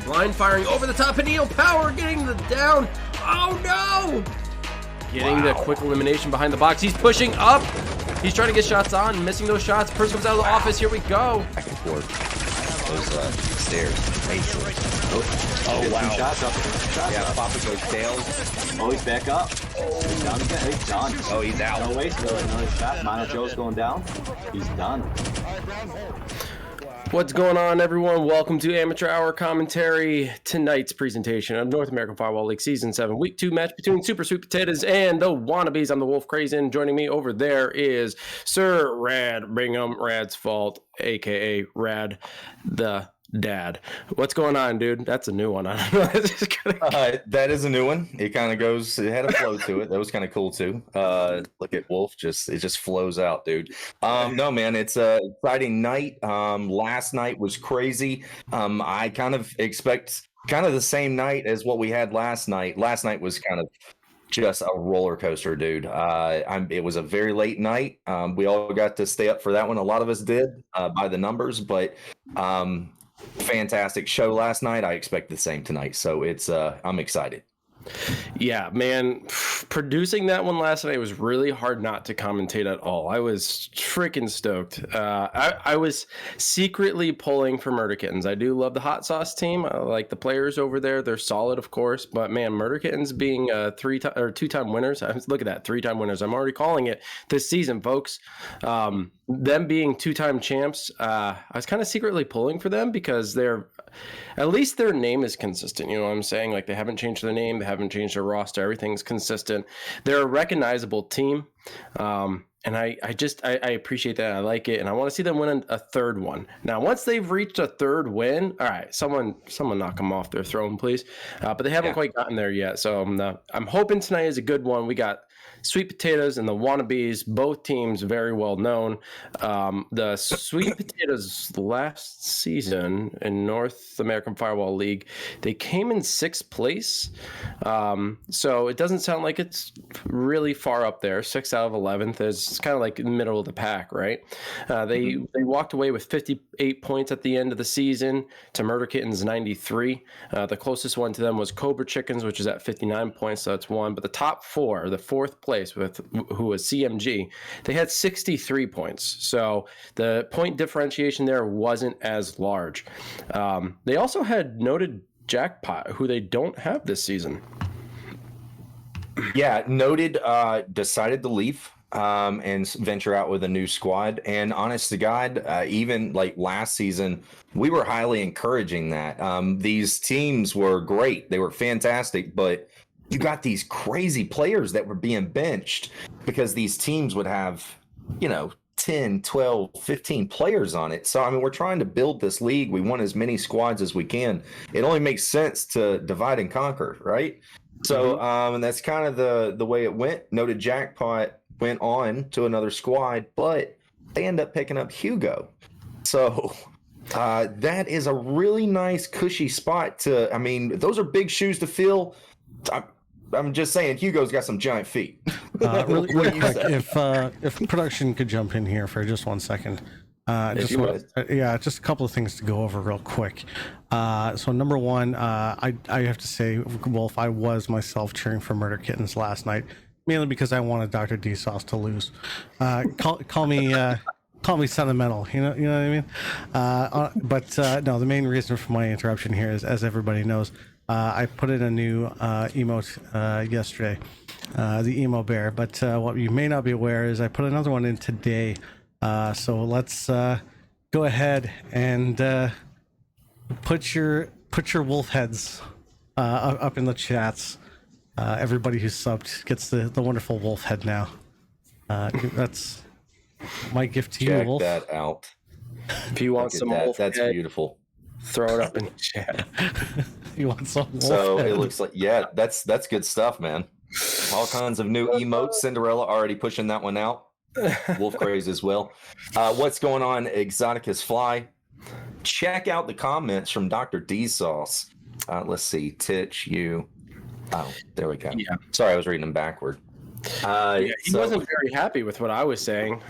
Blind firing over the top, and Neo Power getting the down. Oh no! Getting the quick elimination behind the box. He's pushing up. He's trying to get shots on, missing those shots. Person comes out of the office. Here we go. Back and forth. Those stairs. Oh, wow. Two shots up. Yeah, Papa goes tails. Oh, he's back up. He's done again. He's done. Oh, he's out. No way, still another shot. Mono Joe's going down. He's done. What's going on, everyone? Welcome to Amateur Hour Commentary. Tonight's presentation of North American Firewall League Season 7, Week 2 match between Super Sweet Potatoes and the Wannabees. I'm the Wolf Crazen. Joining me over there is Sir Rad Bingham, Rad's Fault, a.k.a. Rad the Dad. What's going on, dude? That's a new one. I don't know. That is a new one. It kind of goes, it had a flow to it. That was kind of cool too. Look at Wolf, it just flows out, dude. No, man, it's a exciting night. Last night was crazy. I kind of expect kind of the same night as what we had last night. Last night was kind of just a roller coaster, dude. It was a very late night. We all got to stay up for that one. A lot of us did by the numbers, but fantastic show last night. I expect the same tonight, so it's I'm excited. Yeah, man, producing that one last night was really hard not to commentate at all. I was freaking stoked. I was secretly pulling for Murder Kittens. I do love the hot sauce team. I like the players over there. They're solid, of course, but man, Murder Kittens being two-time winners. Look at that, 3-time winners. I'm already calling it this season, folks. Them being 2-time champs, I was kind of secretly pulling for them because at least their name is consistent. You know what I'm saying? Like, they haven't changed their name, they haven't changed their roster. Everything's consistent. They're a recognizable team, and I appreciate that. I like it, and I want to see them win a third one. Now, once they've reached a third win, all right, someone knock them off their throne, please. But they haven't quite gotten there yet. So I'm hoping tonight is a good one. We got Sweet Potatoes and the Wannabees, both teams very well known. The Sweet Potatoes last season in North American Firewall League, they came in 6th place. So it doesn't sound like it's really far up there. 6th out of 11th is kind of like in the middle of the pack, right? They walked away with 58 points at the end of the season to Murder Kittens 93. The closest one to them was Cobra Chickens, which is at 59 points, so that's one. But the top four, the 4th place, who was CMG, they had 63 points. So the point differentiation there wasn't as large. They also had Noted Jackpot, who they don't have this season. Yeah, Noted decided to leave and venture out with a new squad. And honest to God, even like last season, we were highly encouraging that. These teams were great. They were fantastic, but you got these crazy players that were being benched because these teams would have, 10, 12, 15 players on it. So, I mean, we're trying to build this league. We want as many squads as we can. It only makes sense to divide and conquer, right? So, and that's kind of the way it went. Noted Jackpot went on to another squad, but they end up picking up Hugo. So that is a really nice, cushy spot those are big shoes to fill. I'm just saying, Hugo's got some giant feet. Really quick, if production could jump in here for just 1 second. Just a couple of things to go over real quick. So number one, I have to say, Wolf, I was myself cheering for Murder Kittens last night, mainly because I wanted Dr. D Sauce to lose. Call me sentimental, you know what I mean? But no, the main reason for my interruption here is, as everybody knows, I put in a new emote yesterday, the emo bear. But what you may not be aware is I put another one in today. So let's go ahead and put your wolf heads up in the chats. Everybody who's subbed gets the wonderful wolf head now. That's my gift to you, Wolf. Check that out. If you want some wolf that's head, beautiful. throw it up in the chat. You want some wolf So head? it looks like, that's good stuff, man. All kinds of new emotes. Cinderella already pushing that one out. Wolf Craze as well. What's going on, Exoticus Fly? Check out the comments from Dr. D Sauce. Let's see. Titch, you. Oh, there we go. Yeah. Sorry, I was reading them backward. He wasn't very happy with what I was saying.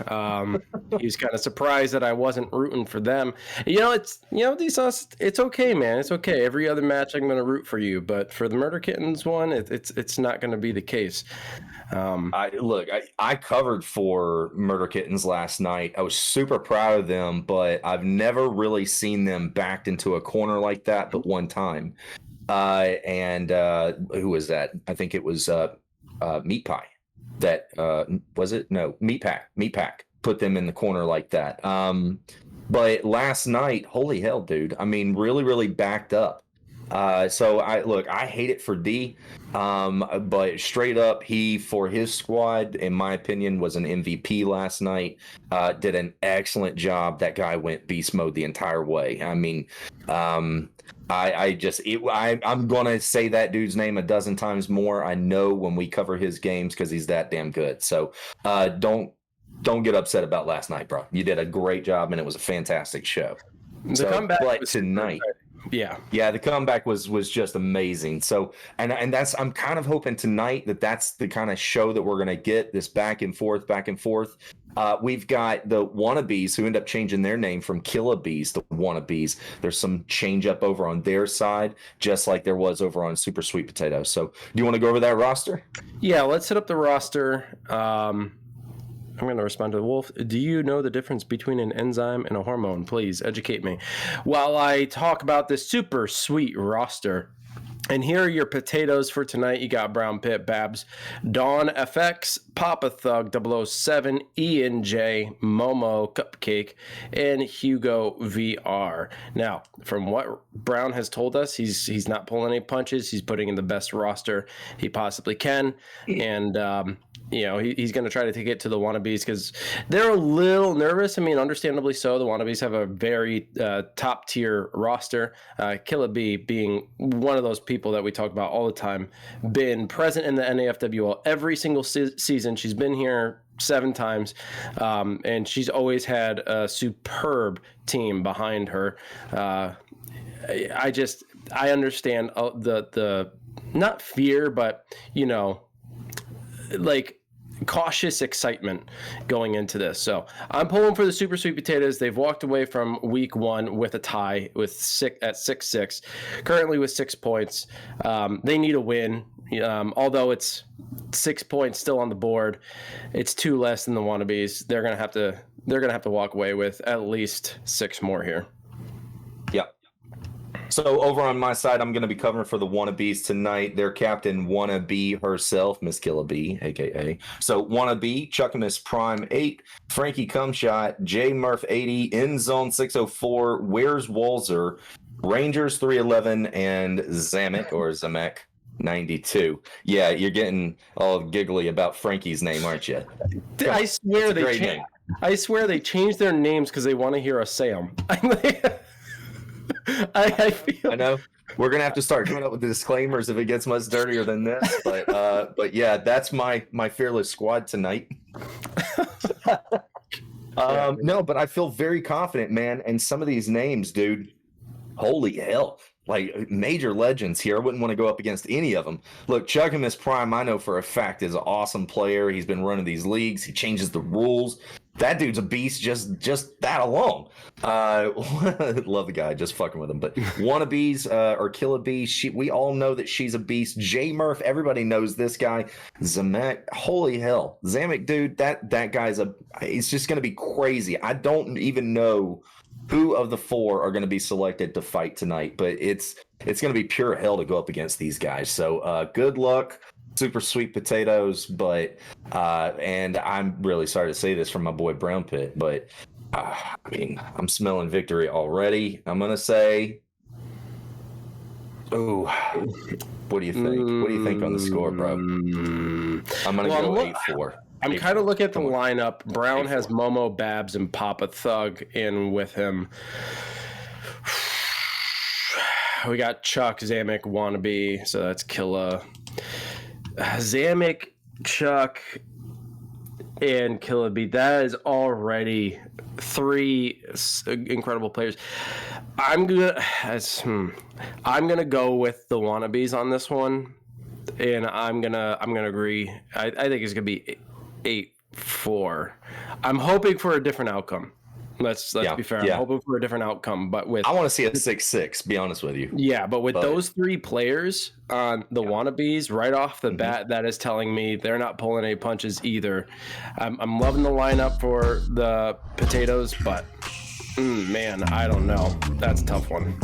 He was kind of surprised that I wasn't rooting for them. It's okay, man. It's okay. Every other match I'm going to root for you, but for the Murder Kittens one, it's not going to be the case. I covered for Murder Kittens last night. I was super proud of them, but I've never really seen them backed into a corner like that but one time. And who was that? I think it was Meat Pie. That was it? No, Meat Pack put them in the corner like that. But last night, holy hell, dude! I mean, really, really backed up. So I hate it for D, but straight up, he for his squad, in my opinion, was an MVP last night. Did an excellent job. That guy went beast mode the entire way. I mean, I'm gonna say that dude's name a dozen times more. I know when we cover his games because he's that damn good. So don't get upset about last night, bro. You did a great job and it was a fantastic show. The comeback was tonight. Yeah, the comeback was just amazing. So and that's, I'm kind of hoping tonight that's the kind of show that we're gonna get, this back and forth. We've got the Wannabees who end up changing their name from Killabees to Wannabees. There's some change up over on their side, just like there was over on Super Sweet Potato. So do you want to go over that roster? Yeah, let's set up the roster. I'm going to respond to the Wolf. Do you know the difference between an enzyme and a hormone? Please educate me. While I talk about this super sweet roster, and here are your potatoes for tonight. You got Brown Pit, Babs, Dawn FX, Papa Thug, 007, Ian J, Momo, Cupcake, and Hugo VR. Now, from what Brown has told us, he's not pulling any punches. He's putting in the best roster he possibly can. And, he's going to try to take it to the Wannabees because they're a little nervous. I mean, understandably so. The Wannabees have a very top tier roster. Killa B being one of those people that we talk about all the time, been present in the NAFWL every single season. She's been here 7 times, and she's always had a superb team behind her. I understand the not fear, but like cautious excitement going into this. So I'm pulling for the Super Sweet Potatoes. They've walked away from week 1 with a tie with 6-6, currently with 6 points. They need a win. Although it's 6 points still on the board, it's 2 less than the Wannabees. They're gonna have to walk away with at least 6 more here. Yep. So over on my side, I'm going to be covering for the Wannabees tonight. Their captain, Wannabe herself, Miss Killa B, a.k.a. So Wannabe, Chuckamus Prime 8, Frankie Cumshot, J Murph 80, End Zone 604, Where's Walzer, Rangers 311, and Zamek 92. Yeah, you're getting all giggly about Frankie's name, aren't you? I swear they changed their names because they want to hear us say them. I feel. I know we're gonna have to start coming up with the disclaimers if it gets much dirtier than this. But yeah, that's my fearless squad tonight. No, but I feel very confident, man. And some of these names, dude, holy hell. Like major legends here. I wouldn't want to go up against any of them. Look, Chuckamus Prime, I know for a fact, is an awesome player. He's been running these leagues. He changes the rules. That dude's a beast just that alone. Love the guy, just fucking with him. But Wannabees or Killa B, we all know that she's a beast. J Murph, everybody knows this guy. Zamek, holy hell. Zamek, dude, that guy's it's just gonna be crazy. I don't even know who of the 4 are going to be selected to fight tonight, but it's going to be pure hell to go up against these guys. So good luck, Super Sweet Potatoes. But and I'm really sorry to say this from my boy Brown Pit, but I mean, I'm smelling victory already. I'm going to say, oh, what do you think? What do you think on the score, bro? I'm going to go 8-4. I'm kind of looking at the lineup. Brown has Momo, Babs, and Papa Thug in with him. We got Chuck, Zamek, Wannabe, so that's Killa. Zamek, Chuck, and Killa B. That is already 3 incredible players. I'm gonna go with the Wannabees on this one. and I'm gonna agree. I think it's gonna be 8-4. I'm hoping for a different outcome. Let's be fair. I'm hoping for a different outcome, but I want to see a 6-6. Be honest with you. Yeah, but with those 3 players on the Wannabees right off the bat, that is telling me they're not pulling any punches either. I'm loving the lineup for the Potatoes, but man, I don't know. That's a tough one.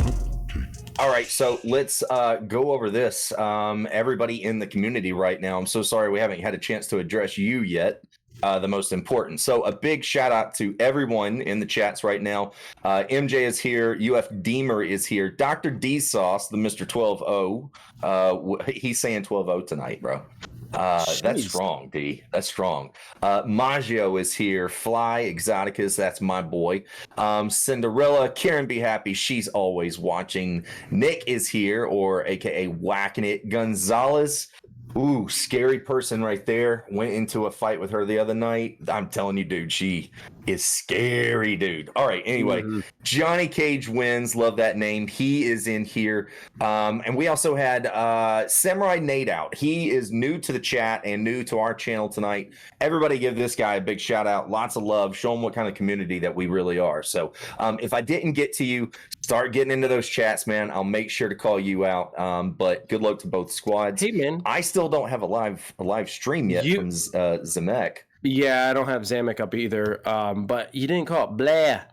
All right, so let's go over this. Everybody in the community right now, I'm so sorry we haven't had a chance to address you yet. The most important. So a big shout out to everyone in the chats right now. MJ is here. UF Deemer is here. Dr. D Sauce, the Mr. 12-0. He's saying 12-0 tonight, bro. That's strong, D. That's strong. Maggio is here. Fly Exoticus, that's my boy. Cinderella, Karen Be Happy, she's always watching. Nick is here, or aka Whacking It. Gonzalez, ooh, scary person right there. Went into a fight with her the other night. I'm telling you, dude, she is scary, dude. All right, anyway, Johnny Cage wins. Love that name. He is in here. And we also had Samurai Nate out. He is new to the chat and new to our channel tonight. Everybody give this guy a big shout out. Lots of love. Show him what kind of community that we really are. So if I didn't get to you, start getting into those chats, man. I'll make sure to call you out. But good luck to both squads. Hey, man. I still don't have a live stream yet from Zemek. Yeah, I don't have Zamek up either. But you didn't call it Blair.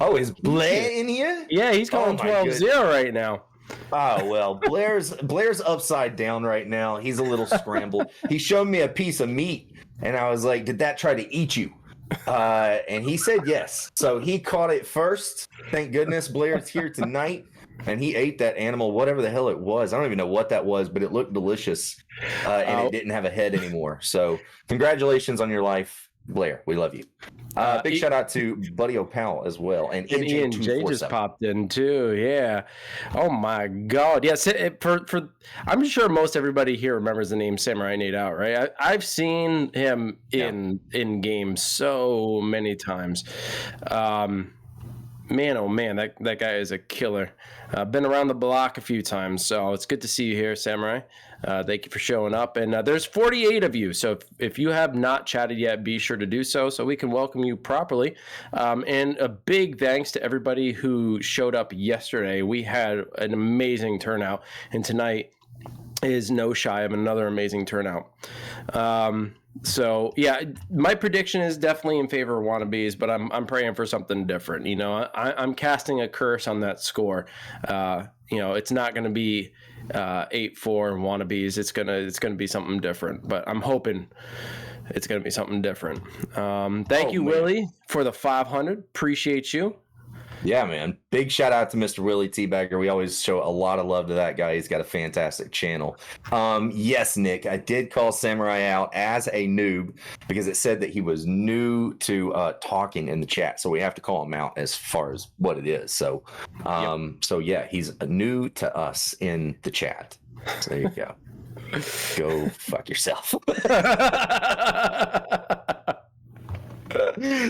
Oh, is Blair in here? Yeah, he's calling 12-0 right now. Oh, well, Blair's upside down right now. He's a little scrambled. He showed me a piece of meat, and I was like, did that try to eat you? And he said yes. So he caught it first. Thank goodness Blair's here tonight. And he ate that animal, whatever the hell it was. I don't even know what that was, but it looked delicious. And it didn't have a head anymore. So congratulations on your life, Blair. We love you. Big shout out to Buddy O'Powell as well. And Ian J just popped in too. Yeah. Oh my God. Yes. I'm sure most everybody here remembers the name Samurai Nate Out, right? I've seen him in games so many times. Man, oh man, that guy is a killer. Been around the block a few times, so it's good to see you here, Samurai. Thank you for showing up. And there's 48 of you, so if you have not chatted yet, be sure to do so we can welcome you properly. And a big thanks to everybody who showed up yesterday. We had an amazing turnout, and tonight is no shy of another amazing turnout. So yeah, my prediction is definitely in favor of Wannabees, but I'm praying for something different. You know, I'm casting a curse on that score. You know, it's not going to be 8-4 Wannabees. It's gonna be something different. But I'm hoping it's gonna be something different. Thank you, man. Willie, for the 500. Appreciate you. Yeah, man. Big shout out to Mr. Willie Teabagger. We always show a lot of love to that guy. He's got a fantastic channel. Yes, Nick, I did call Samurai out as a noob because it said that he was new to talking in the chat. So we have to call him out as far as what it is. So, so yeah, he's new to us in the chat. So there you go. Go fuck yourself.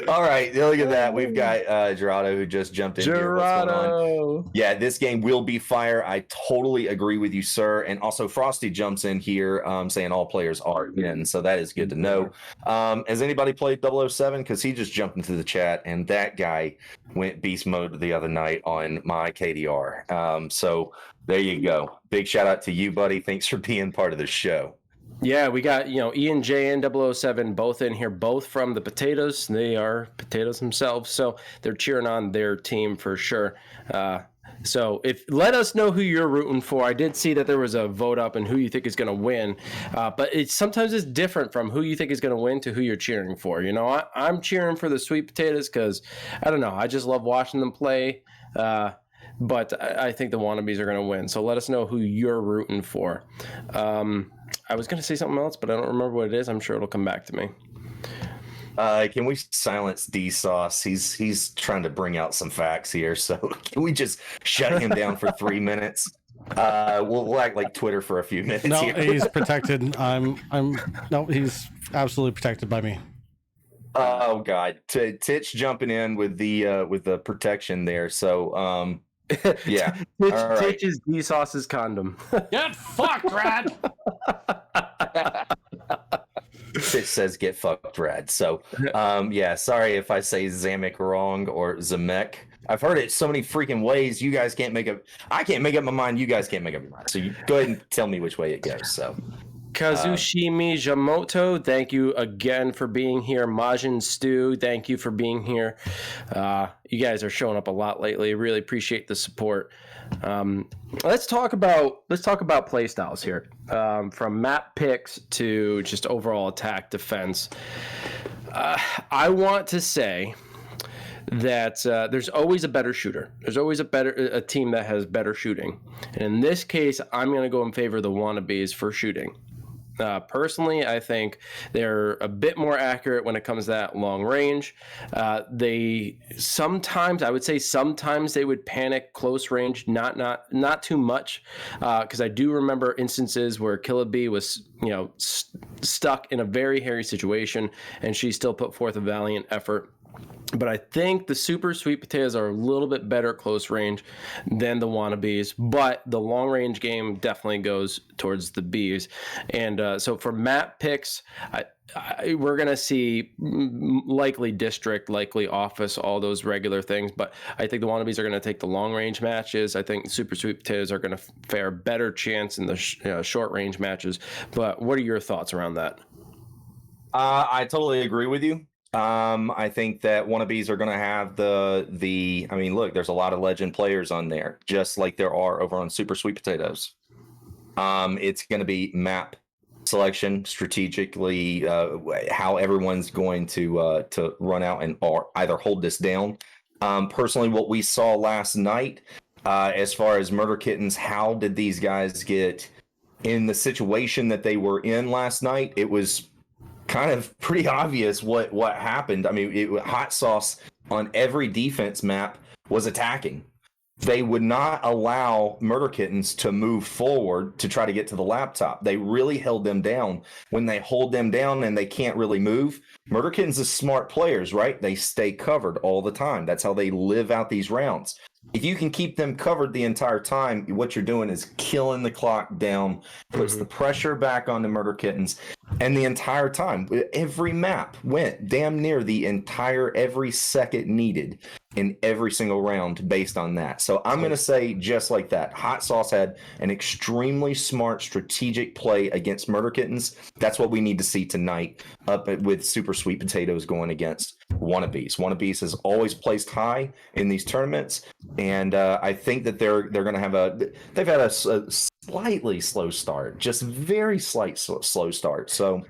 All right, look at that. We've got Gerardo who just jumped in here. What's going on? Yeah, this game will be fire. I totally agree with you, sir. And also Frosty jumps in here saying all players are in, so that is good to know. Has anybody played 007? Because he just jumped into the chat, and that guy went beast mode the other night on my KDR. So there you go. Big shout out to you, buddy. Thanks for being part of the show. Yeah, we got, Ian J and 007 both in here, both from the Potatoes. They are Potatoes themselves, so they're cheering on their team for sure. So let us know who you're rooting for. I did see that there was a vote up and who you think is going to win, but sometimes it's different from who you think is going to win to who you're cheering for. You know, I'm cheering for the Sweet Potatoes because, I don't know, I just love watching them play. But I think the Wannabees are going to win. So let us know who you're rooting for. I was going to say something else, but I don't remember what it is. I'm sure it'll come back to me. Can we silence D Sauce? He's trying to bring out some facts here. So can we just shut him down for 3 minutes? We'll act like Twitter for a few minutes. No, here. He's protected. No, he's absolutely protected by me. Oh God, Titch jumping in with the protection there. So Yeah. Titch, All right. Titch is D-Sauce's condom. Get fucked, Rad. It says get fucked, Rad. So, yeah, sorry if I say Zamek wrong or Zemek. I've heard it so many freaking ways. You guys can't make up. I can't make up my mind. You guys can't make up your mind. So you go ahead and tell me which way it goes. So, Kazushimi Jamoto, thank you again for being here. Majin Stu, thank you for being here. You guys are showing up a lot lately. Really appreciate the support. Let's talk about play styles here, from map picks to just overall attack defense. I want to say that there's always a better shooter. There's always a team that has better shooting, and in this case, I'm going to go in favor of the Wannabees for shooting. Personally, I think they're a bit more accurate when it comes to that long range. They sometimes, I would say sometimes they would panic close range, not too much, because I do remember instances where Killabee was, stuck in a very hairy situation, and she still put forth a valiant effort. But I think the Super Sweet Potatoes are a little bit better close range than the Wannabees, but the long range game definitely goes towards the Bees. And so for map picks, we're going to see likely District, likely Office, all those regular things. But I think the Wannabees are going to take the long range matches. I think Super Sweet Potatoes are going to fare better chance in the short range matches. But what are your thoughts around that? I totally agree with you. I think that Wannabees are going to have I mean, look, there's a lot of legend players on there, just like there are over on Super Sweet Potatoes. It's going to be map selection strategically, how everyone's going to run out and either hold this down. Personally, what we saw last night, as far as Murder Kittens, how did these guys get in the situation that they were in last night? It was kind of pretty obvious what happened. I mean, Hot Sauce on every defense map was attacking. They would not allow Murder Kittens to move forward to try to get to the laptop. They really held them down. When they hold them down and they can't really move, Murder Kittens is smart players, right? They stay covered all the time. That's how they live out these rounds. If you can keep them covered the entire time, what you're doing is killing the clock down, puts the pressure back on the Murder Kittens, and the entire time, every map went damn near every second needed in every single round based on that. So I'm going to say just like that. Hot Sauce had an extremely smart strategic play against Murder Kittens. That's what we need to see tonight up with Super Sweet Potatoes going against Wannabees. Wannabees has always placed high in these tournaments, and I think that they're going to have they've had a slightly slow start, just very slight slow start. So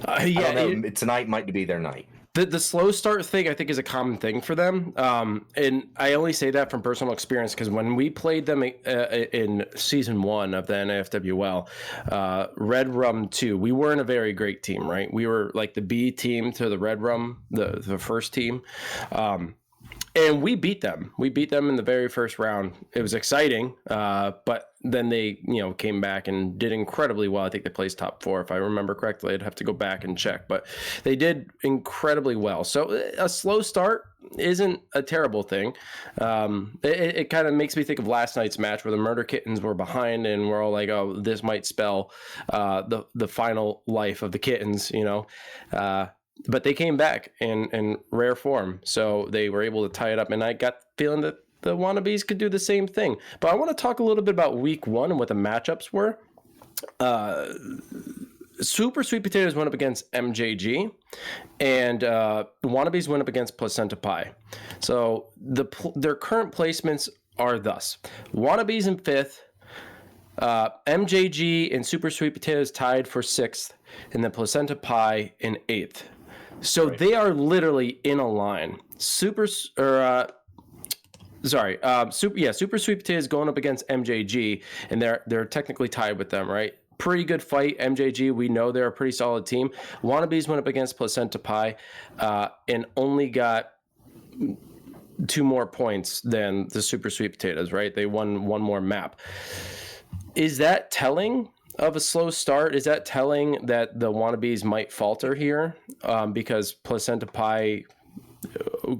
I don't know, tonight might be their night. The slow start thing, I think, is a common thing for them. And I only say that from personal experience because when we played them in Season 1 of the NAFWL, Red Rum 2, we weren't a very great team, right? We were like the B team to the Red Rum, the first team. And we beat them. We beat them in the very first round. It was exciting, but then they, came back and did incredibly well. I think they placed top 4, if I remember correctly. I'd have to go back and check, but they did incredibly well. So a slow start isn't a terrible thing. It kind of makes me think of last night's match where the Murder Kittens were behind, and we're all like, "Oh, this might spell the final life of the kittens," But they came back in rare form, so they were able to tie it up. And I got the feeling that the Wannabees could do the same thing. But I want to talk a little bit about Week 1 and what the matchups were. Super Sweet Potatoes went up against MJG, and the Wannabees went up against Placenta Pie. So their current placements are thus: Wannabees in 5th, MJG and Super Sweet Potatoes tied for 6th, and then Placenta Pie in 8th. So They are literally in a line. Super Sweet Potatoes going up against MJG, and they're technically tied with them, right? Pretty good fight. MJG, we know they're a pretty solid team. Wannabees went up against Placenta Pie, and only got 2 more points than the Super Sweet Potatoes, right? They won 1 more map. Is that telling of a slow start? Is that telling that the Wannabees might falter here? Because Placenta Pie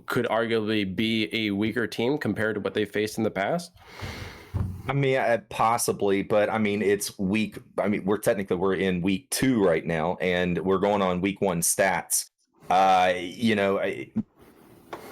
could arguably be a weaker team compared to what they faced in the past? I mean, possibly, but I mean, it's week. I mean, we're in week 2 right now, and we're going on week 1 stats.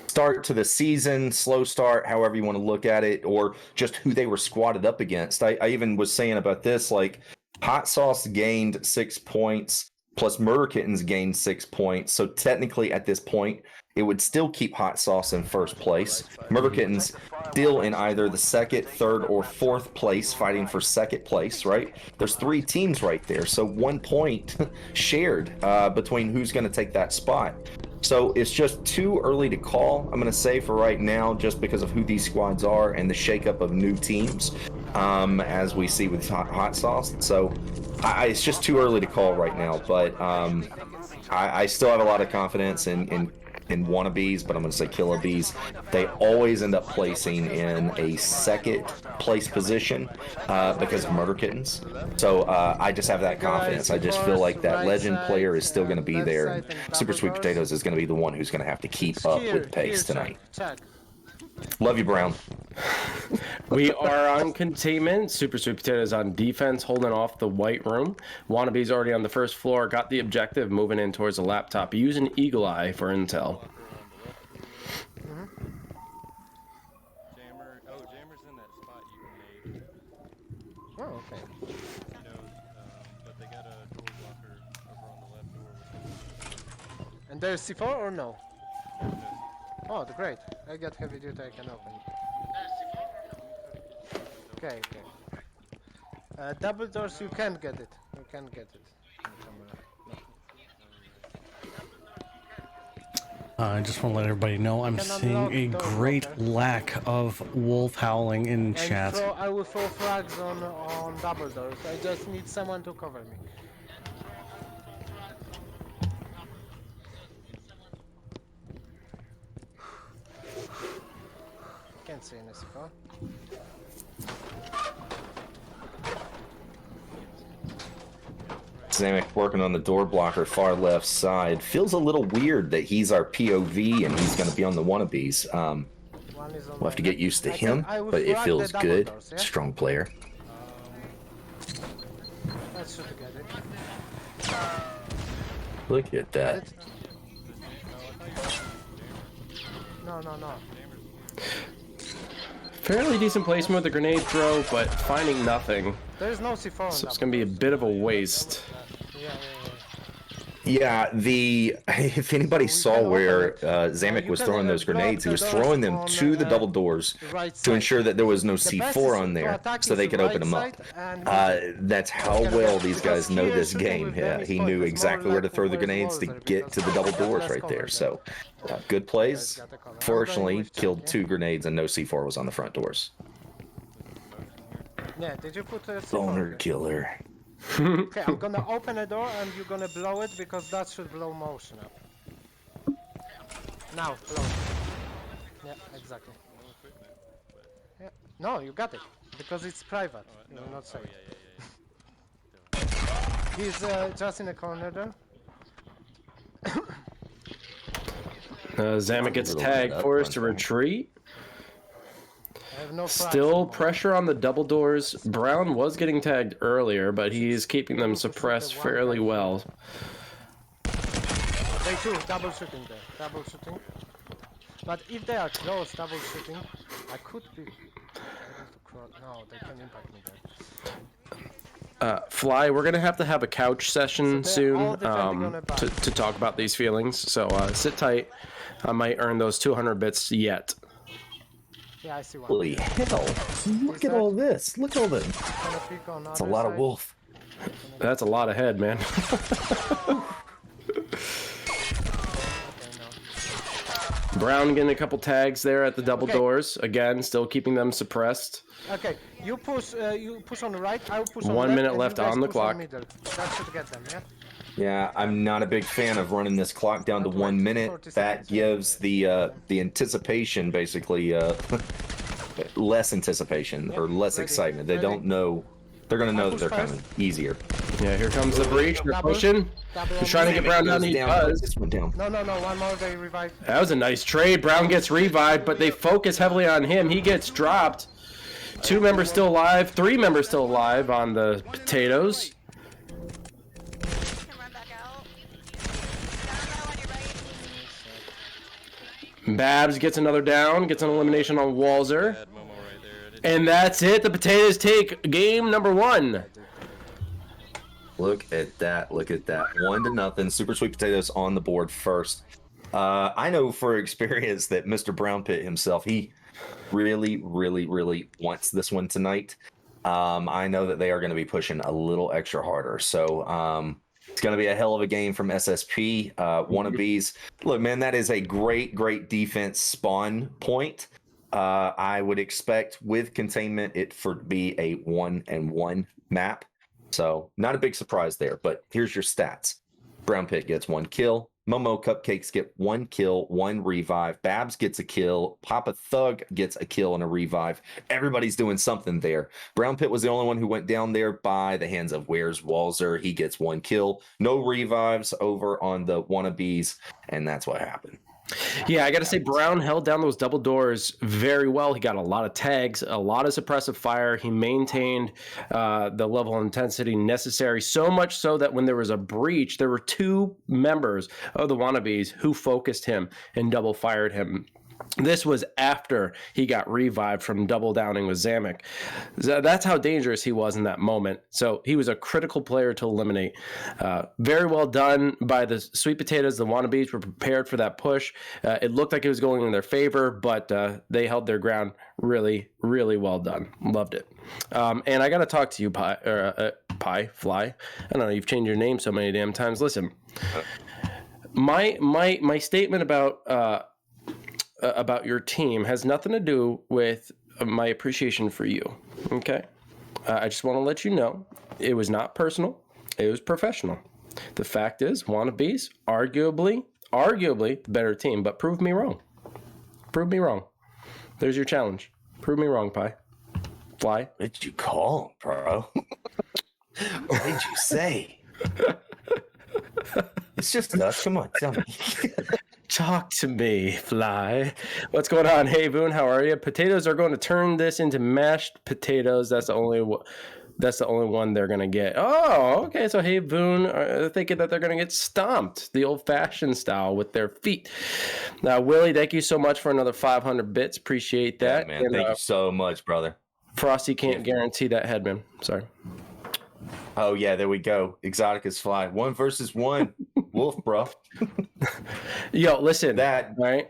Start to the season, slow start, however you want to look at it, or just who they were squatted up against. I even was saying about this, like Hot Sauce gained 6 points, plus Murder Kittens gained 6 points. So technically, at this point, it would still keep Hot Sauce in first place. Murder Kittens still in either the second, third, or fourth place, fighting for second place, right? There's 3 teams right there. So 1 point shared between who's going to take that spot. So it's just too early to call, I'm going to say, for right now, just because of who these squads are and the shakeup of new teams, as we see with Hot Sauce. So it's just too early to call right now, but I still have a lot of confidence in Wannabees, but I'm going to say Killer Bees. They always end up placing in a second place position because of Murder Kittens. So I just have that confidence. I just feel like that legend player is still going to be there. And Super Sweet Potatoes is going to be the one who's going to have to keep up with the pace tonight. Love you, Brown. We are on containment. Super Sweet Potatoes on defense, holding off the white room. Wannabees already on the first floor. Got the objective, moving in towards the laptop. Using Eagle Eye for intel. Jammer's in that spot you made. Oh, okay. But they got a door blocker over on the left door. And there's C4 or no? Oh, great. I got heavy duty, I can open. Okay, okay. Double doors, you can get it. You can get it. I just want to let everybody know I'm seeing a great lack of wolf howling in chat. I will throw flags on double doors. I just need someone to cover me. Can't see any C4. Zamek working on the door blocker far left side. Feels a little weird that he's our POV and he's going to be on the Wannabees. We'll have to get used to him, but it feels good. Doors, yeah? Strong player. Let's shoot together. Look at that. No, no, no. Fairly decent placement with the grenade throw, but finding nothing. There's no C4 on So it's double going to be a doors. bit of a waste. Yeah, if anybody saw where Zamek was throwing those grenades, he was throwing them to the double doors to ensure that there was no C4 on there so they could open them up. That's how well these guys know this game. Yeah, he knew exactly where to throw the grenades to get to the double doors right there. So good plays. Fortunately, killed 2 grenades and no C4 was on the front doors. Yeah, did you put a C4? Boner killer. Okay, I'm gonna open a door and you're gonna blow it because that should blow motion up. Now, blow it. Yeah, exactly. Yeah. No, you got it. Because it's private. You're not safe. He's just in the corner there. Zamek gets tagged, forced to retreat. I have no Still flash pressure on the double doors. Brown was getting tagged earlier, but he's keeping them suppressed fairly well. They too, double shooting there. Double shooting. But if they are close, double shooting, I could be able to crawl. No, they can impact me there. Fly, we're going to have a couch session So they're all soon defending on a back. to talk about these feelings. So sit tight. I might earn those 200 bits yet. Yeah, I see one. Holy hell. Look at all this. Look at all this. Gonna peek on It's a other lot of side. wolf. That's a lot of head, man. Okay, no. Brown getting a couple tags there at the double Okay. doors. Again, still keeping them suppressed. Okay, you push on the right, I'll push on 1 left, minute and left you guys on the push clock. Middle. That should get them, yeah? Yeah, I'm not a big fan of running this clock down to 1 minute. 40 That seconds, yeah. gives the anticipation basically less anticipation or less Ready, excitement. They ready. don't know They're gonna know that they're First. coming easier. Yeah, here comes the breach. They're Double. pushing. Double They're trying to get Brown down. He does. This went down. No, one more, they revive. That was a nice trade. Brown gets revived, but they focus heavily on him. He gets dropped. 2 members still alive. 3 members still alive on the potatoes. Can run back out. Down on your right. Babs gets another down. Gets an elimination on Walzer. Bad Momo right there. I didn't- And that's it. The potatoes take game number 1. Look at that. Look at that. 1-0. Super Sweet Potatoes on the board first. I know for experience that Mr. Brown Pit himself, he really, really, really wants this one tonight. I know that they are going to be pushing a little extra harder. So it's going to be a hell of a game from SSP. Wannabees. Look, man, that is a great, great defense spawn point. I would expect with containment it for be a 1-1 map. So not a big surprise there, but here's your stats. Brown Pit gets 1 kill. Momo Cupcakes get 1 kill, 1 revive. Babs gets a kill. Papa Thug gets a kill and a revive. Everybody's doing something there. Brown Pit was the only one who went down there by the hands of Where's Walzer. He gets 1 kill. No revives over on the Wannabees, and that's what happened. Yeah, I got to say, Brown held down those double doors very well. He got a lot of tags, a lot of suppressive fire. He maintained the level of intensity necessary, so much so that when there was a breach, there were 2 members of the Wannabees who focused him and double fired him. This was after he got revived from double downing with Zamek. That's how dangerous he was in that moment. So he was a critical player to eliminate. Very well done by the Sweet Potatoes. The Wannabees were prepared for that push. It looked like it was going in their favor, but they held their ground. Really, really well done. Loved it. And I got to talk to you, Fly. I don't know. You've changed your name so many damn times. Listen, my statement about your team has nothing to do with my appreciation for you. Okay? I just want to let you know it was not personal. It was professional. The fact is, Wannabees, arguably the better team, but prove me wrong. Prove me wrong. There's your challenge. Prove me wrong, Pi. Fly. What did you call him, bro? What did you say? It's just us. Come on, tell me. Talk to me, Fly. What's going on? Hey, Boone, how are you? Potatoes are going to turn this into mashed potatoes. That's the only one they're going to get. Oh, okay. So, hey, Boone, are thinking that they're going to get stomped the old-fashioned style with their feet. Now, Willie, thank you so much for another 500 bits. Appreciate that. Yeah, man, thank you so much, brother. Frosty can't guarantee that headman. Sorry. Oh, yeah, there we go. Exoticus Fly. 1 versus 1. Wolf, bro. Yo, listen. That right?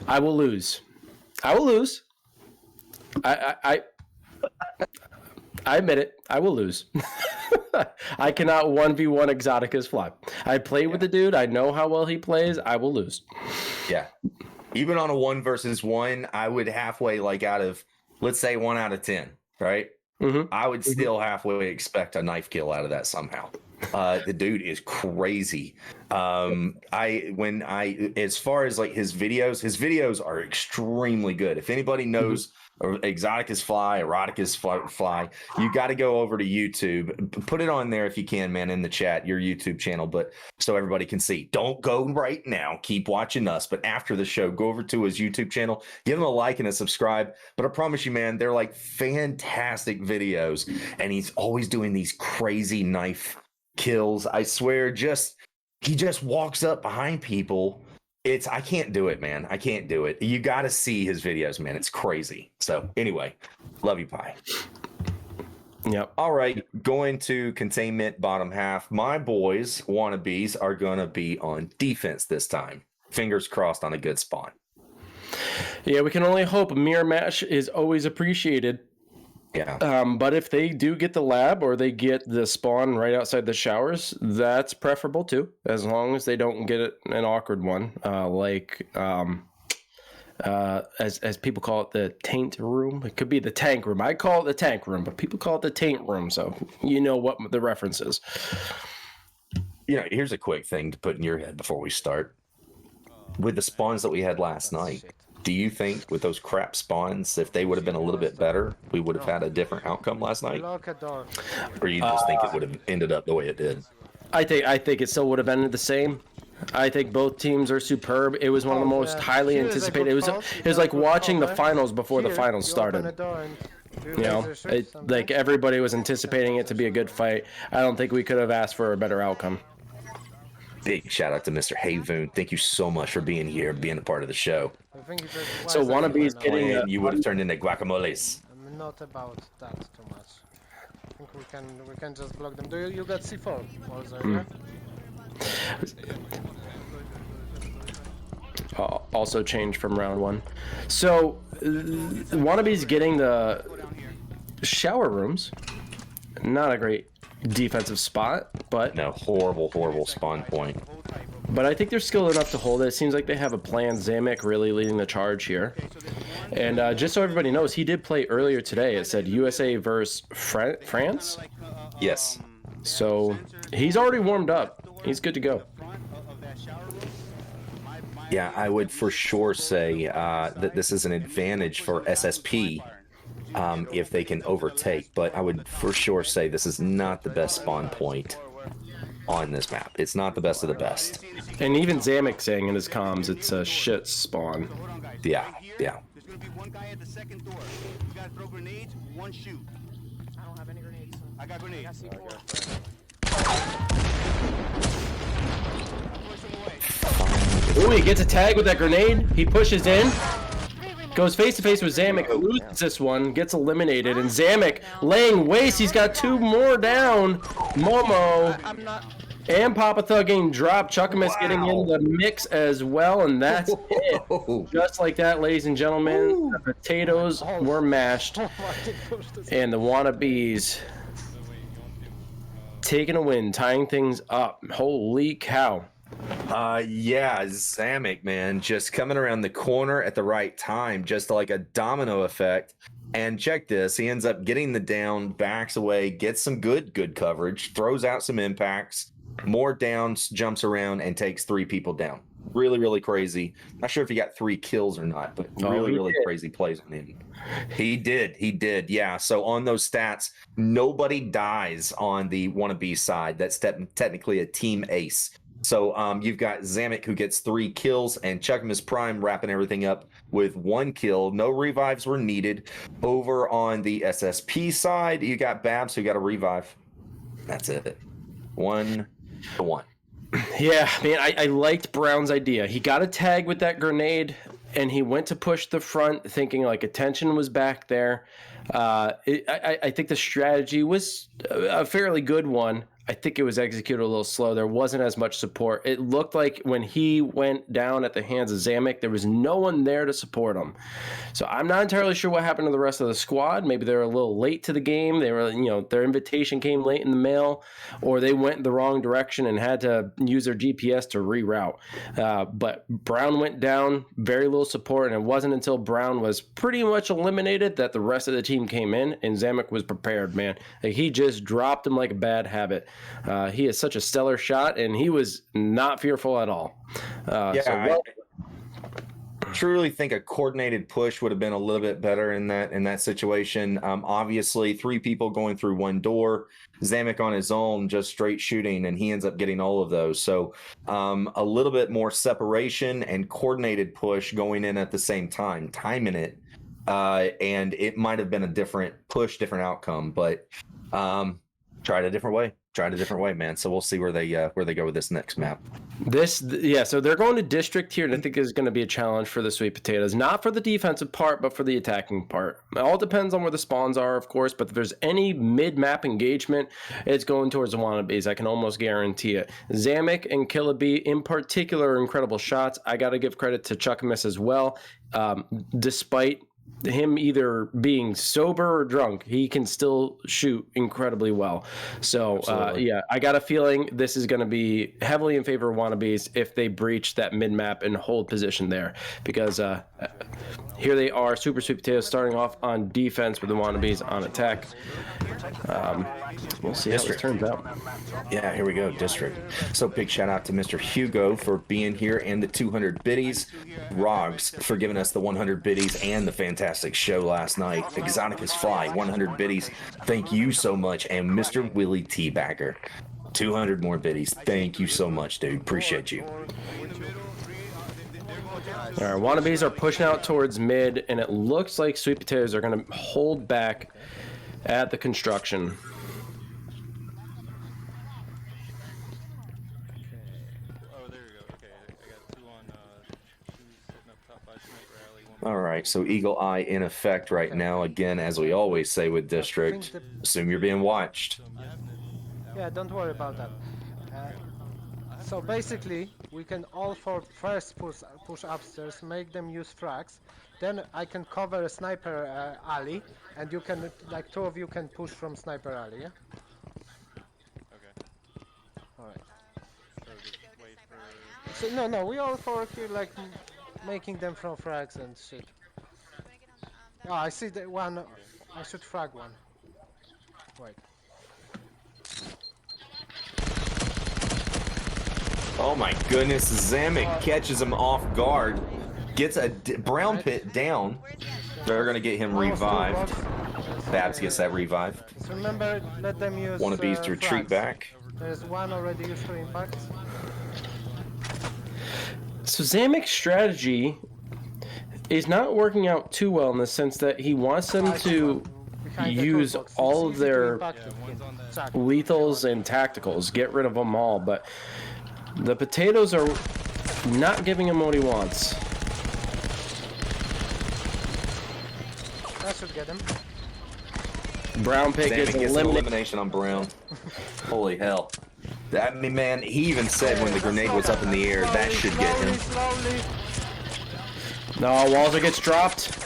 I will lose. I admit it. I will lose. I cannot 1v1 Exoticus Fly. I played with the dude. I know how well he plays. I will lose. Yeah. Even on a 1 versus 1, I would halfway, like out of, let's say 1 out of 10, right? Mm-hmm. I would still halfway expect a knife kill out of that somehow. The dude is crazy. As far as like his videos are extremely good. If anybody knows Exoticus Fly, Eroticus Fly, you got to go over to YouTube. Put it on there if you can, man, in the chat, your YouTube channel, but so everybody can see. Don't go right now. Keep watching us. But after the show, go over to his YouTube channel, give him a like and a subscribe. But I promise you, man, they're like fantastic videos. And he's always doing these crazy knife kills. I swear, he just walks up behind people. I can't do it, man. I can't do it. You got to see his videos, man. It's crazy. So anyway, love you, Pi. Yep. All right, going to containment bottom half. My boys, Wannabees, are going to be on defense this time. Fingers crossed on a good spawn. Yeah, we can only hope. A mirror match is always appreciated. Yeah. But if they do get the lab or they get the spawn right outside the showers, that's preferable too, as long as they don't get an awkward one, as people call it, the taint room. It could be the tank room. I call it the tank room, but people call it the taint room, so you know what the reference is. You know, here's a quick thing to put in your head before we start. With the spawns that we had last night, Do you think with those crap spawns, if they would have been a little bit better, we would have had a different outcome last night? Lock a door. Or you just think it would have ended up the way it did? I think it still would have ended the same. I think both teams are superb. It was one of the most highly anticipated. It was like watching the finals before the finals started. You know, like everybody was anticipating it to be a good fight. I don't think we could have asked for a better outcome. Big shout out to Mr. Hayvoon. Thank you so much for being here, being a part of the show. So Wannabees getting you would have turned into guacamoles. I'm not about that too much. I think we can just block them. You got C4 also, yeah? Also changed from round 1. So Wannabees getting the shower rooms. Not a great defensive spot, but no, horrible spawn point. But I think they're skilled enough to hold it. It seems like they have a plan. Zamek really leading the charge here. And just so everybody knows, he did play earlier today. It said USA versus France. Yes. So he's already warmed up. He's good to go. Yeah, I would for sure say that this is an advantage for SSP if they can overtake. But I would for sure say this is not the best spawn point on this map. It's not the best of the best. And even Zamek saying in his comms, it's a shit spawn. Yeah. There's gonna be one guy at the second door. You gotta throw grenades, one shoot. I don't have any grenades. I got grenades. Ooh, he gets a tag with that grenade. He pushes in. Goes face to face with Zamek, loses this one, gets eliminated, and Zamek laying waste. He's got 2 more down. Momo and Papa Thug getting dropped. Chuckamus getting in the mix as well, and that's it. Just like that, ladies and gentlemen, the potatoes were mashed, and the Wannabees taking a win, tying things up. Holy cow. Yeah, Zamek, man, just coming around the corner at the right time, just like a domino effect. And check this, he ends up getting the down, backs away, gets some good coverage, throws out some impacts, more downs, jumps around, and takes 3 people down. Really crazy. Not sure if he got 3 kills or not, but really crazy plays on him. He did. Yeah. So on those stats, nobody dies on the Wannabe side. That's technically a team ace. So you've got Zamek who gets 3 kills and Chuckamus Prime wrapping everything up with 1 kill. No revives were needed. Over on the SSP side, you got Babs who got a revive. That's it. 1-1. Yeah, man, I liked Brown's idea. He got a tag with that grenade, and he went to push the front, thinking like attention was back there. I think the strategy was a fairly good one. I think it was executed a little slow. There wasn't as much support. It looked like when he went down at the hands of Zamek, there was no one there to support him. So I'm not entirely sure what happened to the rest of the squad. Maybe they were a little late to the game. They were, their invitation came late in the mail, or they went in the wrong direction and had to use their GPS to reroute. But Brown went down, very little support, and it wasn't until Brown was pretty much eliminated that the rest of the team came in, and Zamek was prepared, man. Like, he just dropped him like a bad habit. He is such a stellar shot, and he was not fearful at all. I truly think a coordinated push would have been a little bit better in that situation. Obviously, 3 people going through 1 door. Zamek on his own, just straight shooting, and he ends up getting all of those. So a little bit more separation and coordinated push going in at the same time, timing it, and it might have been a different push, different outcome, but tried a different way, man. So we'll see where they go with this next map. So they're going to district here, and I think is going to be a challenge for the Sweet Potatoes, not for the defensive part, but for the attacking part. It all depends on where the spawns are, of course, but if there's any mid-map engagement, it's going towards the Wannabees. I can almost guarantee it. Zamek and Killaby, in particular, are incredible shots. I got to give credit to Chuckamus as well. Despite him either being sober or drunk, he can still shoot incredibly well. So yeah, I got a feeling this is going to be heavily in favor of Wannabees if they breach that mid map and hold position there, because here they are, Super Sweet Potatoes starting off on defense with the Wannabees on attack. We'll see how this turns out. Yeah, here we go, District. So big shout out to Mr. Hugo for being here and the 200 biddies. Rogs for giving us the 100 biddies and the fantastic show last night. Exoticus Fly, 100 biddies. Thank you so much. And Mr. Willie Teabagger, 200 more biddies. Thank you so much, dude. Appreciate you. All right, Wannabees are pushing out towards mid, and it looks like Sweet Potatoes are going to hold back at the construction. Oh, there you go. Okay, I got two on, two sitting up top by Sniper Alley. All right, so Eagle Eye in effect right now. Again, as we always say with District, assume you're being watched. Yeah, don't worry about that. So basically, we can all four first push upstairs, make them use frags. Then I can cover a sniper alley, and you can, like, two of you can push from sniper alley. Yeah. Okay. All right. So just wait for... So no, we all four here like making them from frags and shit. Oh, I see the one. I should frag one. Wait. Oh my goodness, Zamek catches him off guard, gets a brown pit down. They're going to get him revived. Babs gets that revive. So remember, let them use Wannabees to retreat frags. back. There's one already used for impact. So Zamek's strategy is not working out too well in the sense that he wants them to use all of their lethals and tacticals, get rid of them all, but the potatoes are not giving him what he wants. That should get him. Brown pig gets an elimination on Brown. Holy hell. I mean, man, he even said when the grenade was up in the air, that should get him. Slowly. No, Walzer gets dropped.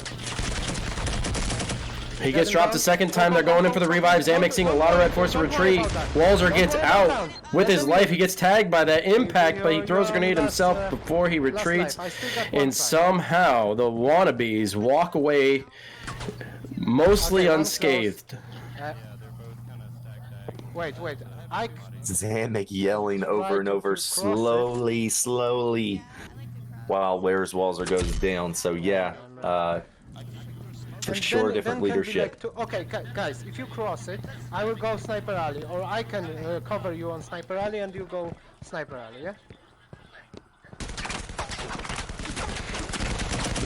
He gets dropped a second time. They're going in for the revive. Zamek seeing a lot of red force to retreat. Walzer gets out with his life. He gets tagged by that impact, but he throws a grenade himself before he retreats. And somehow the Wannabees walk away mostly unscathed. Wait. Zamek yelling over and over, slowly, while Where's Walzer goes down. So yeah, for sure, different leadership. Like okay, guys, if you cross it, I will go sniper alley, or I can cover you on sniper alley and you go sniper alley, yeah?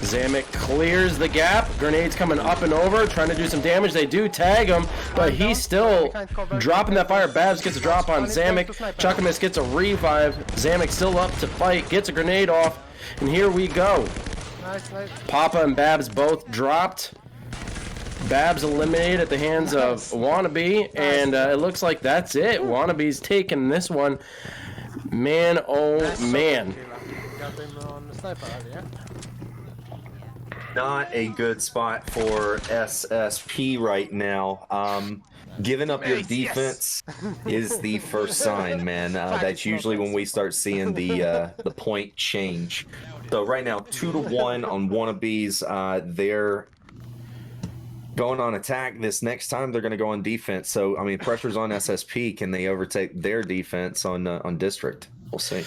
Zamek clears the gap. Grenades coming up and over, trying to do some damage. They do tag him, but he's still dropping that fire. Babs gets a drop on Zamek. Chuckamus gets a revive. Zamek still up to fight, gets a grenade off, and here we go. Nice. Papa and Babs both dropped. Babs eliminated at the hands of Wannabe, and it looks like that's it. Wannabe's taking this one. Man, oh man. Got him on the sniper alley, yeah? Not a good spot for SSP right now. Giving up your defense is the first sign, man. That's usually when we start seeing the point change. So right now, 2-1 on Wannabees. They're going on attack. This next time, they're going to go on defense. So I mean, pressure's on SSP. Can they overtake their defense on District? We'll see.